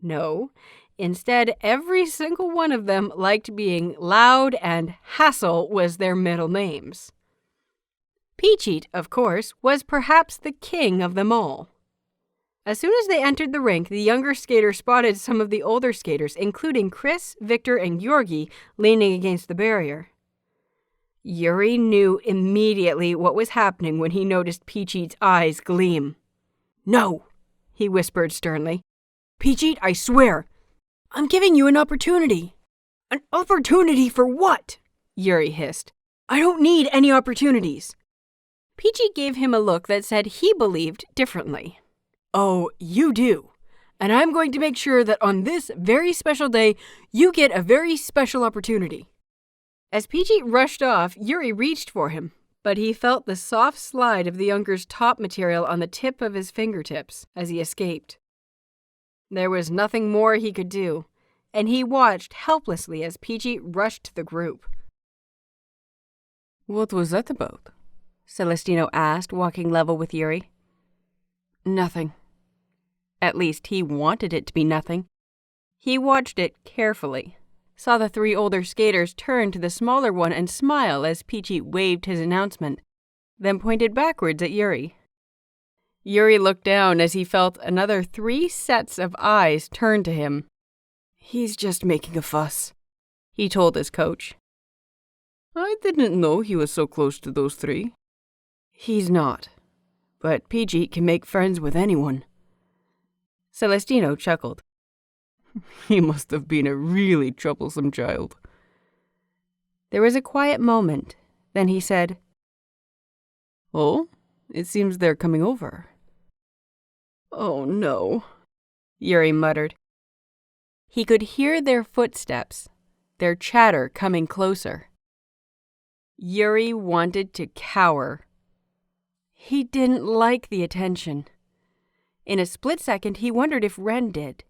S1: No, instead, every single one of them liked being loud, and Hassel was their middle names. Peachy, of course, was perhaps the king of them all. As soon as they entered the rink, the younger skater spotted some of the older skaters, including Chris, Victor, and Georgi, leaning against the barrier. Yuri knew immediately what was happening when he noticed Peachy's eyes gleam. No, he whispered sternly. Peachit, I swear, I'm giving you an opportunity. An opportunity for what? Yuri hissed. I don't need any opportunities. Peachit gave him a look that said he believed differently. Oh, you do. And I'm going to make sure that on this very special day, you get a very special opportunity. As Peachit rushed off, Yuri reached for him, but he felt the soft slide of the younker's top material on the tip of his fingertips as he escaped. There was nothing more he could do, and he watched helplessly as Peachit rushed to the group. What was that about? Celestino asked, walking level with Yuri. Nothing. At least he wanted it to be nothing. He watched it carefully, saw the 3 older skaters turn to the smaller one and smile as Peachit waved his announcement, then pointed backwards at Yuri. Yuri looked down as he felt another 3 sets of eyes turn to him. He's just making a fuss, he told his coach. I didn't know he was so close to those 3. He's not, but Peachit can make friends with anyone. Celestino chuckled. He must have been a really troublesome child. There was a quiet moment. Then he said, Oh, it seems they're coming over. Oh no, Yuri muttered. He could hear their footsteps, their chatter coming closer. Yuri wanted to cower. He didn't like the attention. In a split second, he wondered if Ren did.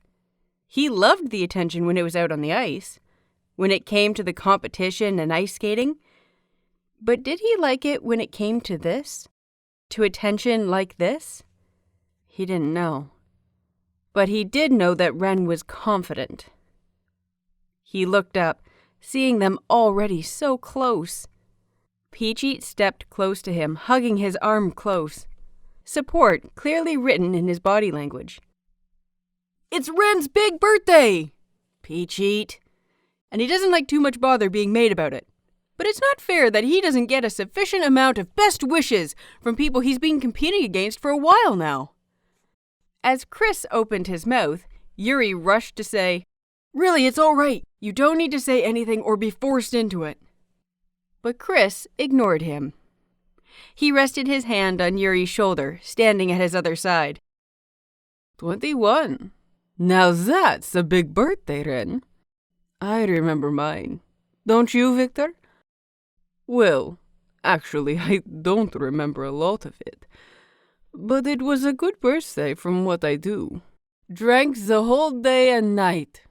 S1: He loved the attention when it was out on the ice, when it came to the competition and ice skating. But did he like it when it came to this? To attention like this? He didn't know. But he did know that Ren was confident. He looked up, seeing them already so close. Peachit stepped close to him, hugging his arm close. Support clearly written in his body language. It's Ren's big birthday! Peachit. And he doesn't like too much bother being made about it. But it's not fair that he doesn't get a sufficient amount of best wishes from people he's been competing against for a while now. As Chris opened his mouth, Yuri rushed to say, Really, it's all right. You don't need to say anything or be forced into it. But Chris ignored him. He rested his hand on Yuri's shoulder, standing at his other side. 21. Now that's a big birthday, Ren. I remember mine. Don't you, Victor? Well, actually, I don't remember a lot of it. But it was a good birthday from what I do. Drank the whole day and night.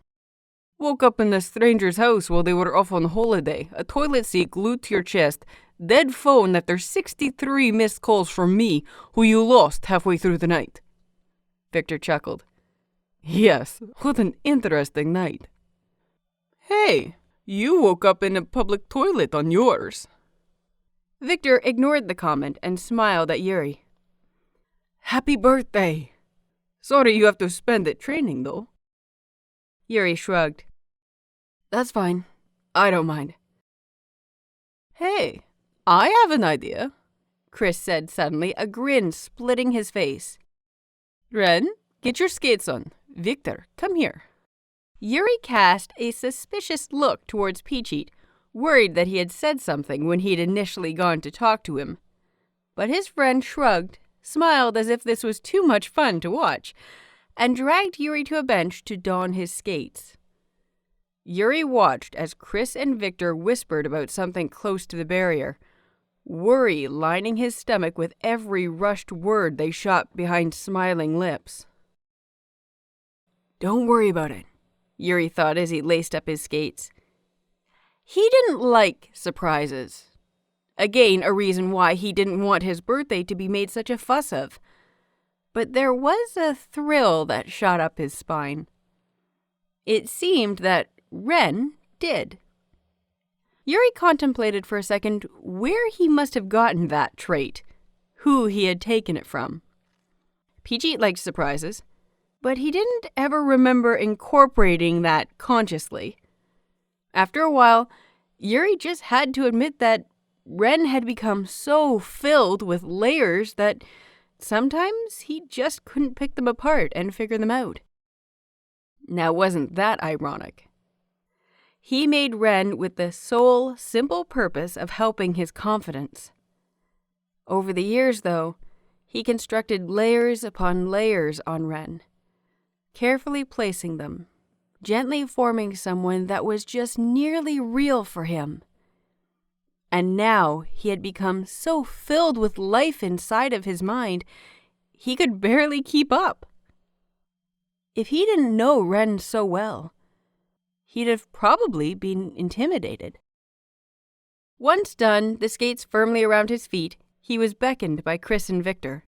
S1: Woke up in a stranger's house while they were off on holiday, a toilet seat glued to your chest, dead phone after 63 missed calls from me, who you lost halfway through the night. Victor chuckled. Yes, what an interesting night. Hey, you woke up in a public toilet on yours. Victor ignored the comment and smiled at Yuri. Happy birthday. Sorry you have to spend it training, though. Yuri shrugged. That's fine. I don't mind. Hey, I have an idea, Chris said suddenly, a grin splitting his face. Ren, get your skates on. Victor, come here. Yuri cast a suspicious look towards Peachit, worried that he had said something when he'd initially gone to talk to him. But his friend shrugged, smiled as if this was too much fun to watch, and dragged Yuri to a bench to don his skates. Yuri watched as Chris and Victor whispered about something close to the barrier, worry lining his stomach with every rushed word they shot behind smiling lips. Don't worry about it, Yuri thought as he laced up his skates. He didn't like surprises. Again, a reason why he didn't want his birthday to be made such a fuss of. But there was a thrill that shot up his spine. It seemed that Ren did. Yuri contemplated for a second where he must have gotten that trait, who he had taken it from. Peachit liked surprises, but he didn't ever remember incorporating that consciously. After a while, Yuri just had to admit that Ren had become so filled with layers that sometimes he just couldn't pick them apart and figure them out. Now, wasn't that ironic? He made Ren with the sole, simple purpose of helping his confidence. Over the years, though, he constructed layers upon layers on Ren, carefully placing them, gently forming someone that was just nearly real for him. And now he had become so filled with life inside of his mind, he could barely keep up. If he didn't know Ren so well, he'd have probably been intimidated. Once done, the skates firmly around his feet, he was beckoned by Chris and Victor.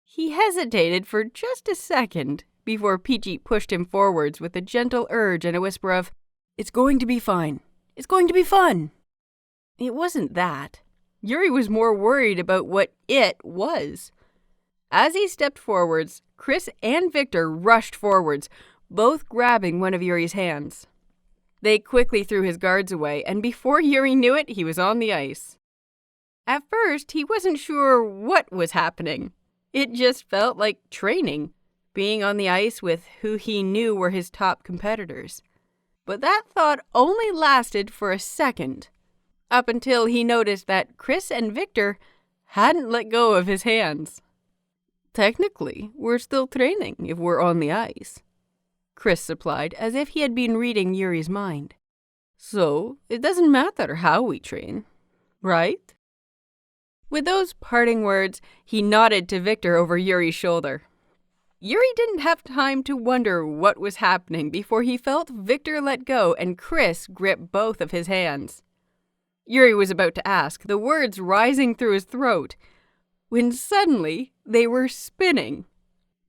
S1: He hesitated for just a second before Peachy pushed him forwards with a gentle urge and a whisper of, "It's going to be fine. It's going to be fun." It wasn't that. Yuri was more worried about what it was. As he stepped forwards, Chris and Victor rushed forwards, both grabbing one of Yuri's hands. They quickly threw his guards away, and before Yuri knew it, he was on the ice. At first, he wasn't sure what was happening. It just felt like training, being on the ice with who he knew were his top competitors. But that thought only lasted for a second, up until he noticed that Chris and Victor hadn't let go of his hands. "Technically, we're still training if we're on the ice," Chris supplied, as if he had been reading Yuri's mind. "So, it doesn't matter how we train, right?" With those parting words, he nodded to Victor over Yuri's shoulder. Yuri didn't have time to wonder what was happening before he felt Victor let go and Chris grip both of his hands. Yuri was about to ask, the words rising through his throat, when suddenly they were spinning.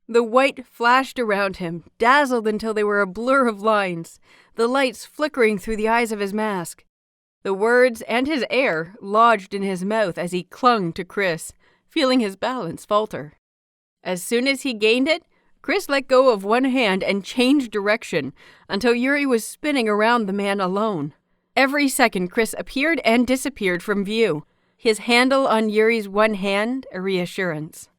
S1: The white flashed around him, dazzled until they were a blur of lines, the lights flickering through the eyes of his mask. The words and his air lodged in his mouth as he clung to Chris, feeling his balance falter. As soon as he gained it, Chris let go of one hand and changed direction until Yuri was spinning around the man alone. Every second, Chris appeared and disappeared from view, his handle on Yuri's one hand a reassurance.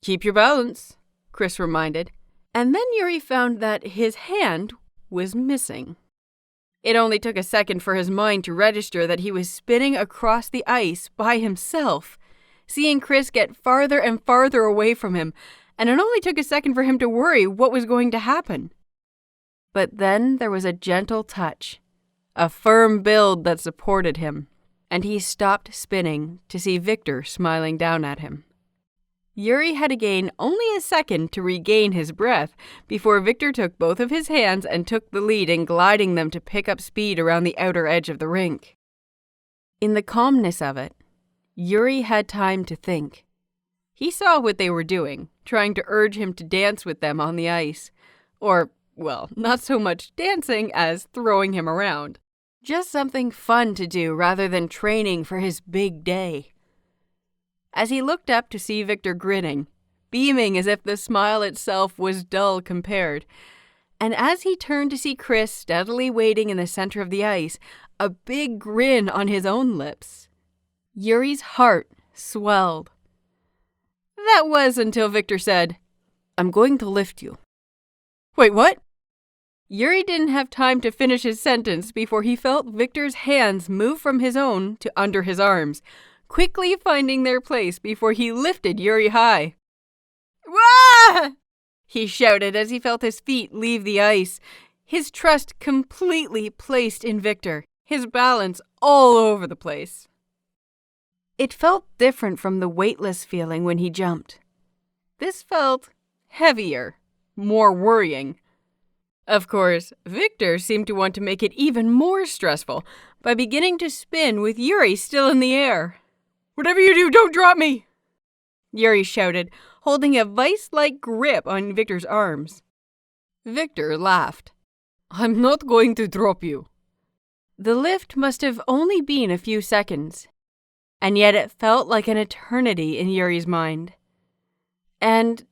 S1: "Keep your balance," Chris reminded, and then Yuri found that his hand was missing. It only took a second for his mind to register that he was spinning across the ice by himself, seeing Chris get farther and farther away from him, and it only took a second for him to worry what was going to happen. But then there was a gentle touch, a firm build that supported him, and he stopped spinning to see Victor smiling down at him. Yuri had to gain only a second to regain his breath before Victor took both of his hands and took the lead in gliding them to pick up speed around the outer edge of the rink. In the calmness of it, Yuri had time to think. He saw what they were doing, trying to urge him to dance with them on the ice. Or, well, not so much dancing as throwing him around. Just something fun to do rather than training for his big day. As he looked up to see Victor grinning, beaming as if the smile itself was dull compared, and as he turned to see Chris steadily waiting in the center of the ice, a big grin on his own lips, Yuri's heart swelled. That was until Victor said, "I'm going to lift you." "Wait, what?" Yuri didn't have time to finish his sentence before he felt Victor's hands move from his own to under his arms, quickly finding their place before he lifted Yuri high. "Wah!" he shouted as he felt his feet leave the ice, his trust completely placed in Victor, his balance all over the place. It felt different from the weightless feeling when he jumped. This felt heavier, more worrying. Of course, Victor seemed to want to make it even more stressful by beginning to spin with Yuri still in the air. "Whatever you do, don't drop me!" Yuri shouted, holding a vice-like grip on Victor's arms. Victor laughed. "I'm not going to drop you." The lift must have only been a few seconds, and yet it felt like an eternity in Yuri's mind. And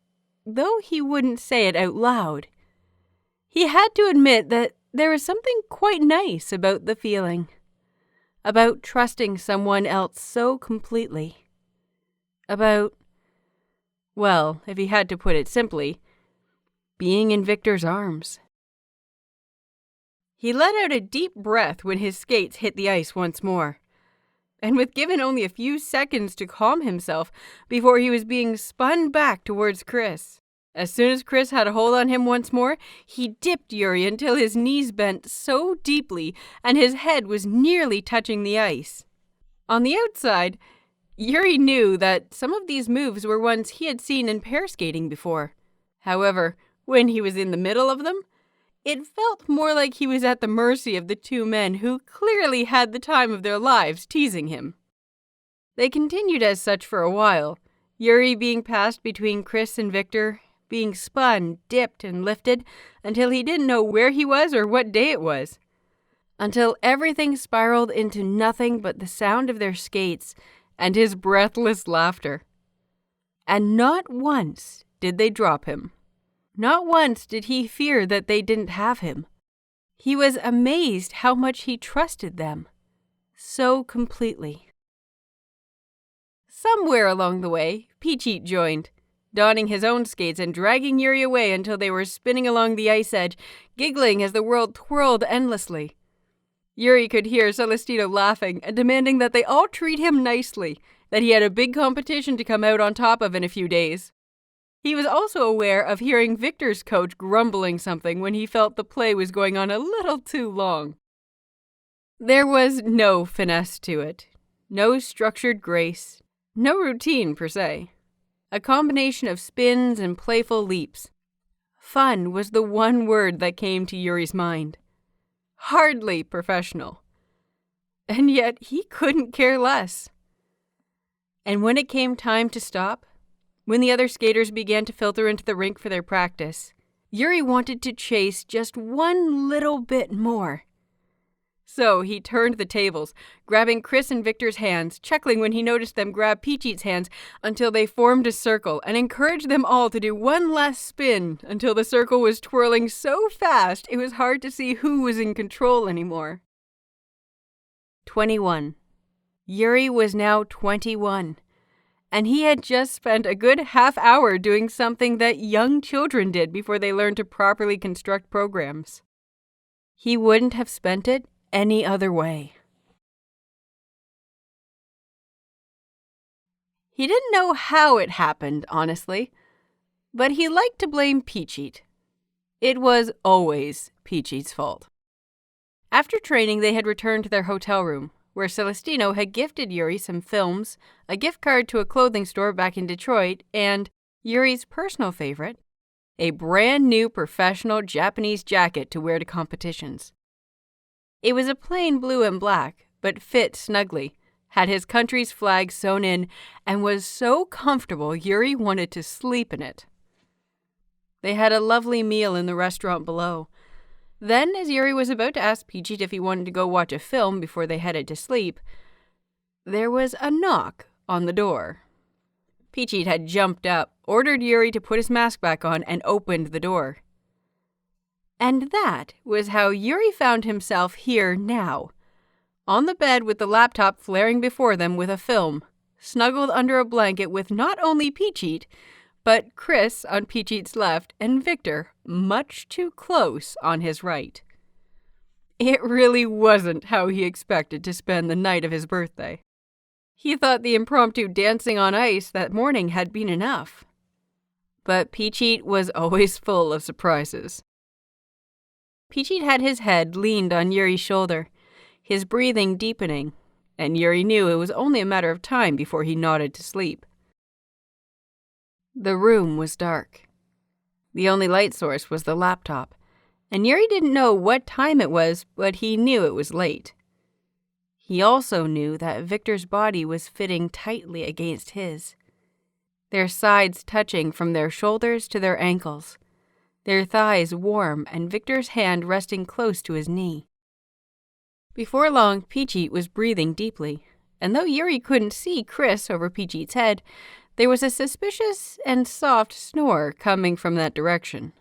S1: though he wouldn't say it out loud, he had to admit that there was something quite nice about the feeling, about trusting someone else so completely, about, Well, if he had to put it simply, being in Victor's arms. He let out a deep breath when his skates hit the ice once more, and was given only a few seconds to calm himself before he was being spun back towards Chris. As soon as Chris had a hold on him once more, he dipped Yuri until his knees bent so deeply and his head was nearly touching the ice. On the outside, Yuri knew that some of these moves were ones he had seen in pair skating before. However, when he was in the middle of them, it felt more like he was at the mercy of the two men who clearly had the time of their lives teasing him. They continued as such for a while, Yuri being passed between Chris and Victor, being spun, dipped, and lifted until he didn't know where he was or what day it was. Until everything spiraled into nothing but the sound of their skates and his breathless laughter. And not once did they drop him. Not once did he fear that they didn't have him. He was amazed how much he trusted them. So completely. Somewhere along the way, Peachy joined, donning his own skates and dragging Yuri away until they were spinning along the ice edge, giggling as the world twirled endlessly. Yuri could hear Celestino laughing and demanding that they all treat him nicely, that he had a big competition to come out on top of in a few days. He was also aware of hearing Victor's coach grumbling something when he felt the play was going on a little too long. There was no finesse to it, no structured grace, no routine per se. A combination of spins and playful leaps. Fun was the one word that came to Yuri's mind. Hardly professional. And yet he couldn't care less. And when it came time to stop, when the other skaters began to filter into the rink for their practice, Yuri wanted to chase just one little bit more. So he turned the tables, grabbing Chris and Victor's hands, chuckling when he noticed them grab Peachy's hands until they formed a circle, and encouraged them all to do one last spin until the circle was twirling so fast it was hard to see who was in control anymore. 21. Yuri was now 21. And he had just spent a good half hour doing something that young children did before they learned to properly construct programs. He wouldn't have spent it any other way. He didn't know how it happened, honestly, but he liked to blame Peachy. It was always Peachy's fault. After training, they had returned to their hotel room, where Celestino had gifted Yuri some films, a gift card to a clothing store back in Detroit, and Yuri's personal favorite, a brand new professional Japanese jacket to wear to competitions. It was a plain blue and black, but fit snugly, had his country's flag sewn in, and was so comfortable Yuri wanted to sleep in it. They had a lovely meal in the restaurant below. Then, as Yuri was about to ask Peachy if he wanted to go watch a film before they headed to sleep, there was a knock on the door. Peachy had jumped up, ordered Yuri to put his mask back on, and opened the door. And that was how Yuri found himself here now, on the bed with the laptop flaring before them with a film, snuggled under a blanket with not only Peachy, but Chris on Peachy's left and Victor much too close on his right. It really wasn't how he expected to spend the night of his birthday. He thought the impromptu dancing on ice that morning had been enough. But Peachy was always full of surprises. Peachy had his head leaned on Yuri's shoulder, his breathing deepening, and Yuri knew it was only a matter of time before he nodded to sleep. The room was dark. The only light source was the laptop, and Yuri didn't know what time it was, but he knew it was late. He also knew that Victor's body was fitting tightly against his, their sides touching from their shoulders to their ankles, their thighs warm and Victor's hand resting close to his knee. Before long, Peachy was breathing deeply, and though Yuri couldn't see Chris over Peachy's head, there was a suspicious and soft snore coming from that direction.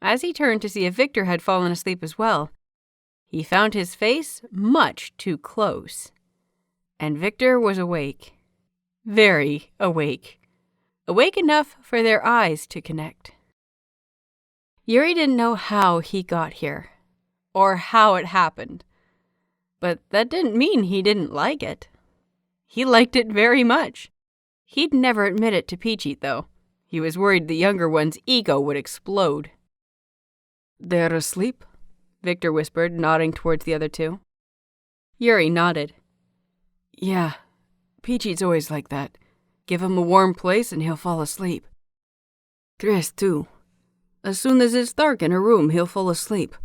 S1: As he turned to see if Victor had fallen asleep as well, he found his face much too close. And Victor was awake. Very awake. awake enough for their eyes to connect. Yuri didn't know how he got here, or how it happened, but that didn't mean he didn't like it. He liked it very much. He'd never admit it to Peachy, though. He was worried the younger one's ego would explode. "They're asleep?" Victor whispered, nodding towards the other two. Yuri nodded. "Yeah, Peachy's always like that. Give him a warm place and he'll fall asleep. Chris, too. As soon as it's dark in a room, he'll fall asleep.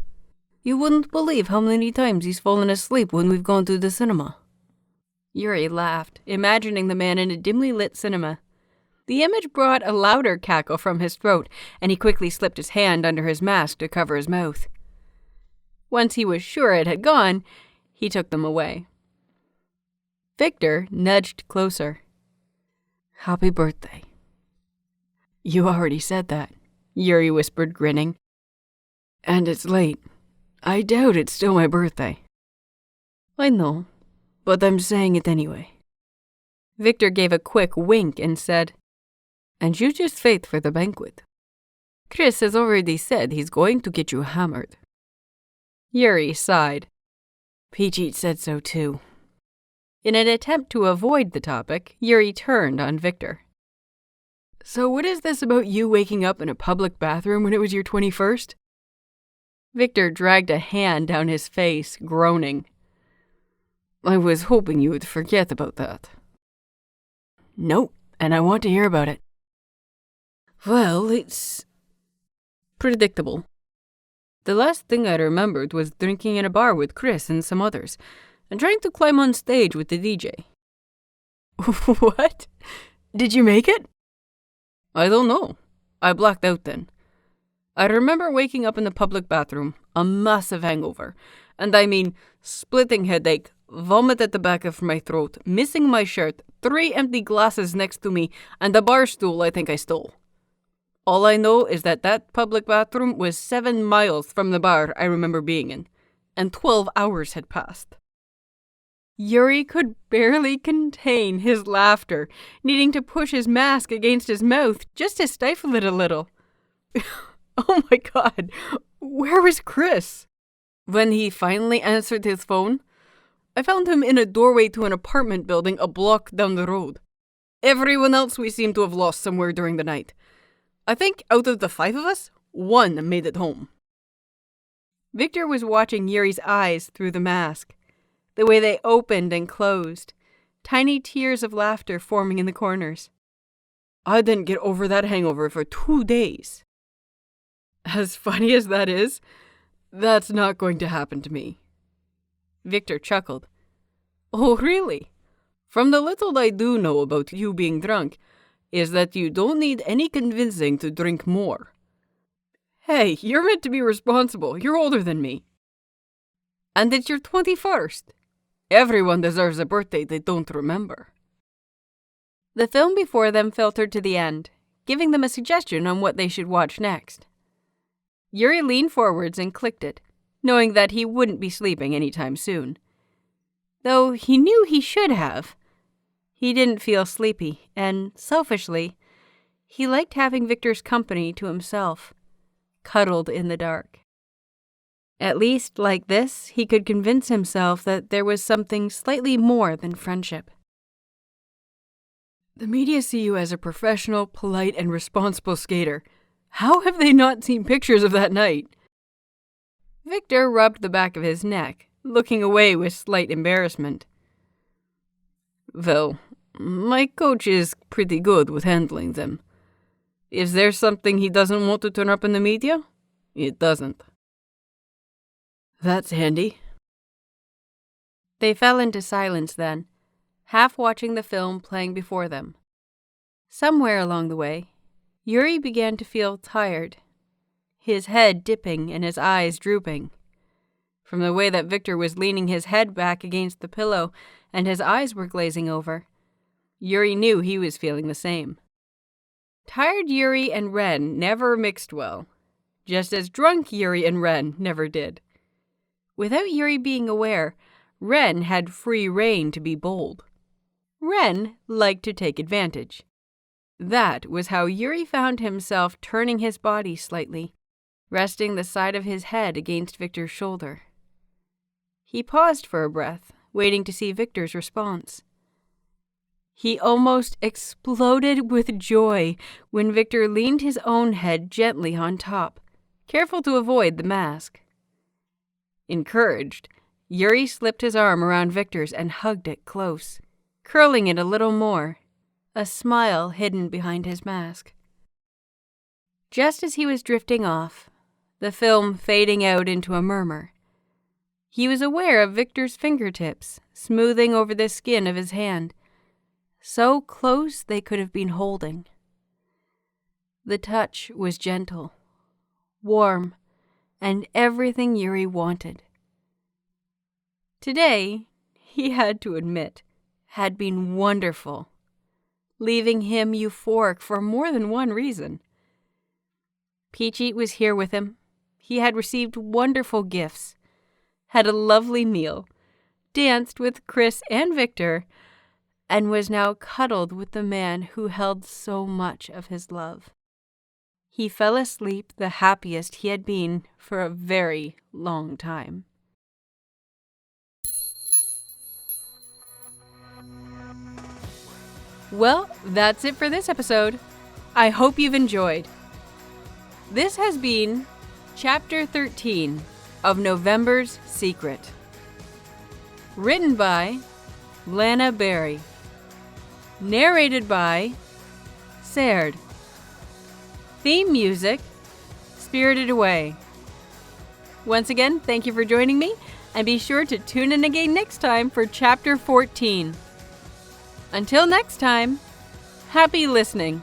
S1: You wouldn't believe how many times he's fallen asleep when we've gone to the cinema." Yuri laughed, imagining the man in a dimly lit cinema. The image brought a louder cackle from his throat, and he quickly slipped his hand under his mask to cover his mouth. Once he was sure it had gone, he took them away. Victor nudged closer. "Happy birthday." "You already said that," Yuri whispered, grinning. "And it's late. I doubt it's still my birthday." "I know, but I'm saying it anyway." Victor gave a quick wink and said, "And you just wait for the banquet. Chris has already said he's going to get you hammered." Yuri sighed. "Peachy said so too." In an attempt to avoid the topic, Yuri turned on Victor. "So what is this about you waking up in a public bathroom when it was your 21st? Victor dragged a hand down his face, groaning. "I was hoping you would forget about that." "Nope, and I want to hear about it." "Well, it's predictable. The last thing I remembered was drinking in a bar with Chris and some others, and trying to climb on stage with the DJ. "What? Did you make it?" "I don't know. I blacked out then. I remember waking up in the public bathroom, a massive hangover, and I mean splitting headache, vomit at the back of my throat, missing my shirt, 3 empty glasses next to me, and a bar stool I think I stole. All I know is that public bathroom was 7 miles from the bar I remember being in, and 12 hours had passed." Yuri could barely contain his laughter, needing to push his mask against his mouth just to stifle it a little. Oh my God, where was Chris? When he finally answered his phone, I found him in a doorway to an apartment building a block down the road. Everyone else we seem to have lost somewhere during the night. I think out of the 5 of us, 1 made it home. Victor was watching Yuri's eyes through the mask, the way they opened and closed, tiny tears of laughter forming in the corners. "I didn't get over that hangover for 2 days. As funny as that is, that's not going to happen to me." Victor chuckled. "Oh, really? From the little I do know about you being drunk, is that you don't need any convincing to drink more. Hey, you're meant to be responsible. You're older than me. And it's your 21st. Everyone deserves a birthday they don't remember." The film before them filtered to the end, giving them a suggestion on what they should watch next. Yuri leaned forwards and clicked it, knowing that he wouldn't be sleeping anytime soon. Though he knew he should have. He didn't feel sleepy, and, selfishly, he liked having Victor's company to himself, cuddled in the dark. At least, like this, he could convince himself that there was something slightly more than friendship. "The media see you as a professional, polite, and responsible skater. How have they not seen pictures of that night?" Victor rubbed the back of his neck, looking away with slight embarrassment. "Well, my coach is pretty good with handling them. If there's something he doesn't want to turn up in the media, it doesn't." "That's handy." They fell into silence then, half watching the film playing before them. Somewhere along the way, Yuri began to feel tired, his head dipping and his eyes drooping. From the way that Victor was leaning his head back against the pillow and his eyes were glazing over, Yuri knew he was feeling the same. Tired Yuri and Ren never mixed well, just as drunk Yuri and Ren never did. Without Yuri being aware, Ren had free rein to be bold. Ren liked to take advantage. That was how Yuri found himself turning his body slightly, resting the side of his head against Victor's shoulder. He paused for a breath, waiting to see Victor's response. He almost exploded with joy when Victor leaned his own head gently on top, careful to avoid the mask. Encouraged, Yuri slipped his arm around Victor's and hugged it close, curling it a little more, a smile hidden behind his mask. Just as he was drifting off, the film fading out into a murmur, he was aware of Victor's fingertips smoothing over the skin of his hand, so close they could have been holding. The touch was gentle, warm, and everything Yuri wanted. Today, he had to admit, had been wonderful, leaving him euphoric for more than one reason. Peachy was here with him. He had received wonderful gifts, had a lovely meal, danced with Chris and Victor, and was now cuddled with the man who held so much of his love. He fell asleep the happiest he had been for a very long time. Well, that's it for this episode. I hope you've enjoyed. This has been Chapter 13 of November's Secret. Written by LanaBerry. Narrated by Saird. Theme music, Spirited Away. Once again, thank you for joining me, and be sure to tune in again next time for Chapter 14. Until next time, happy listening.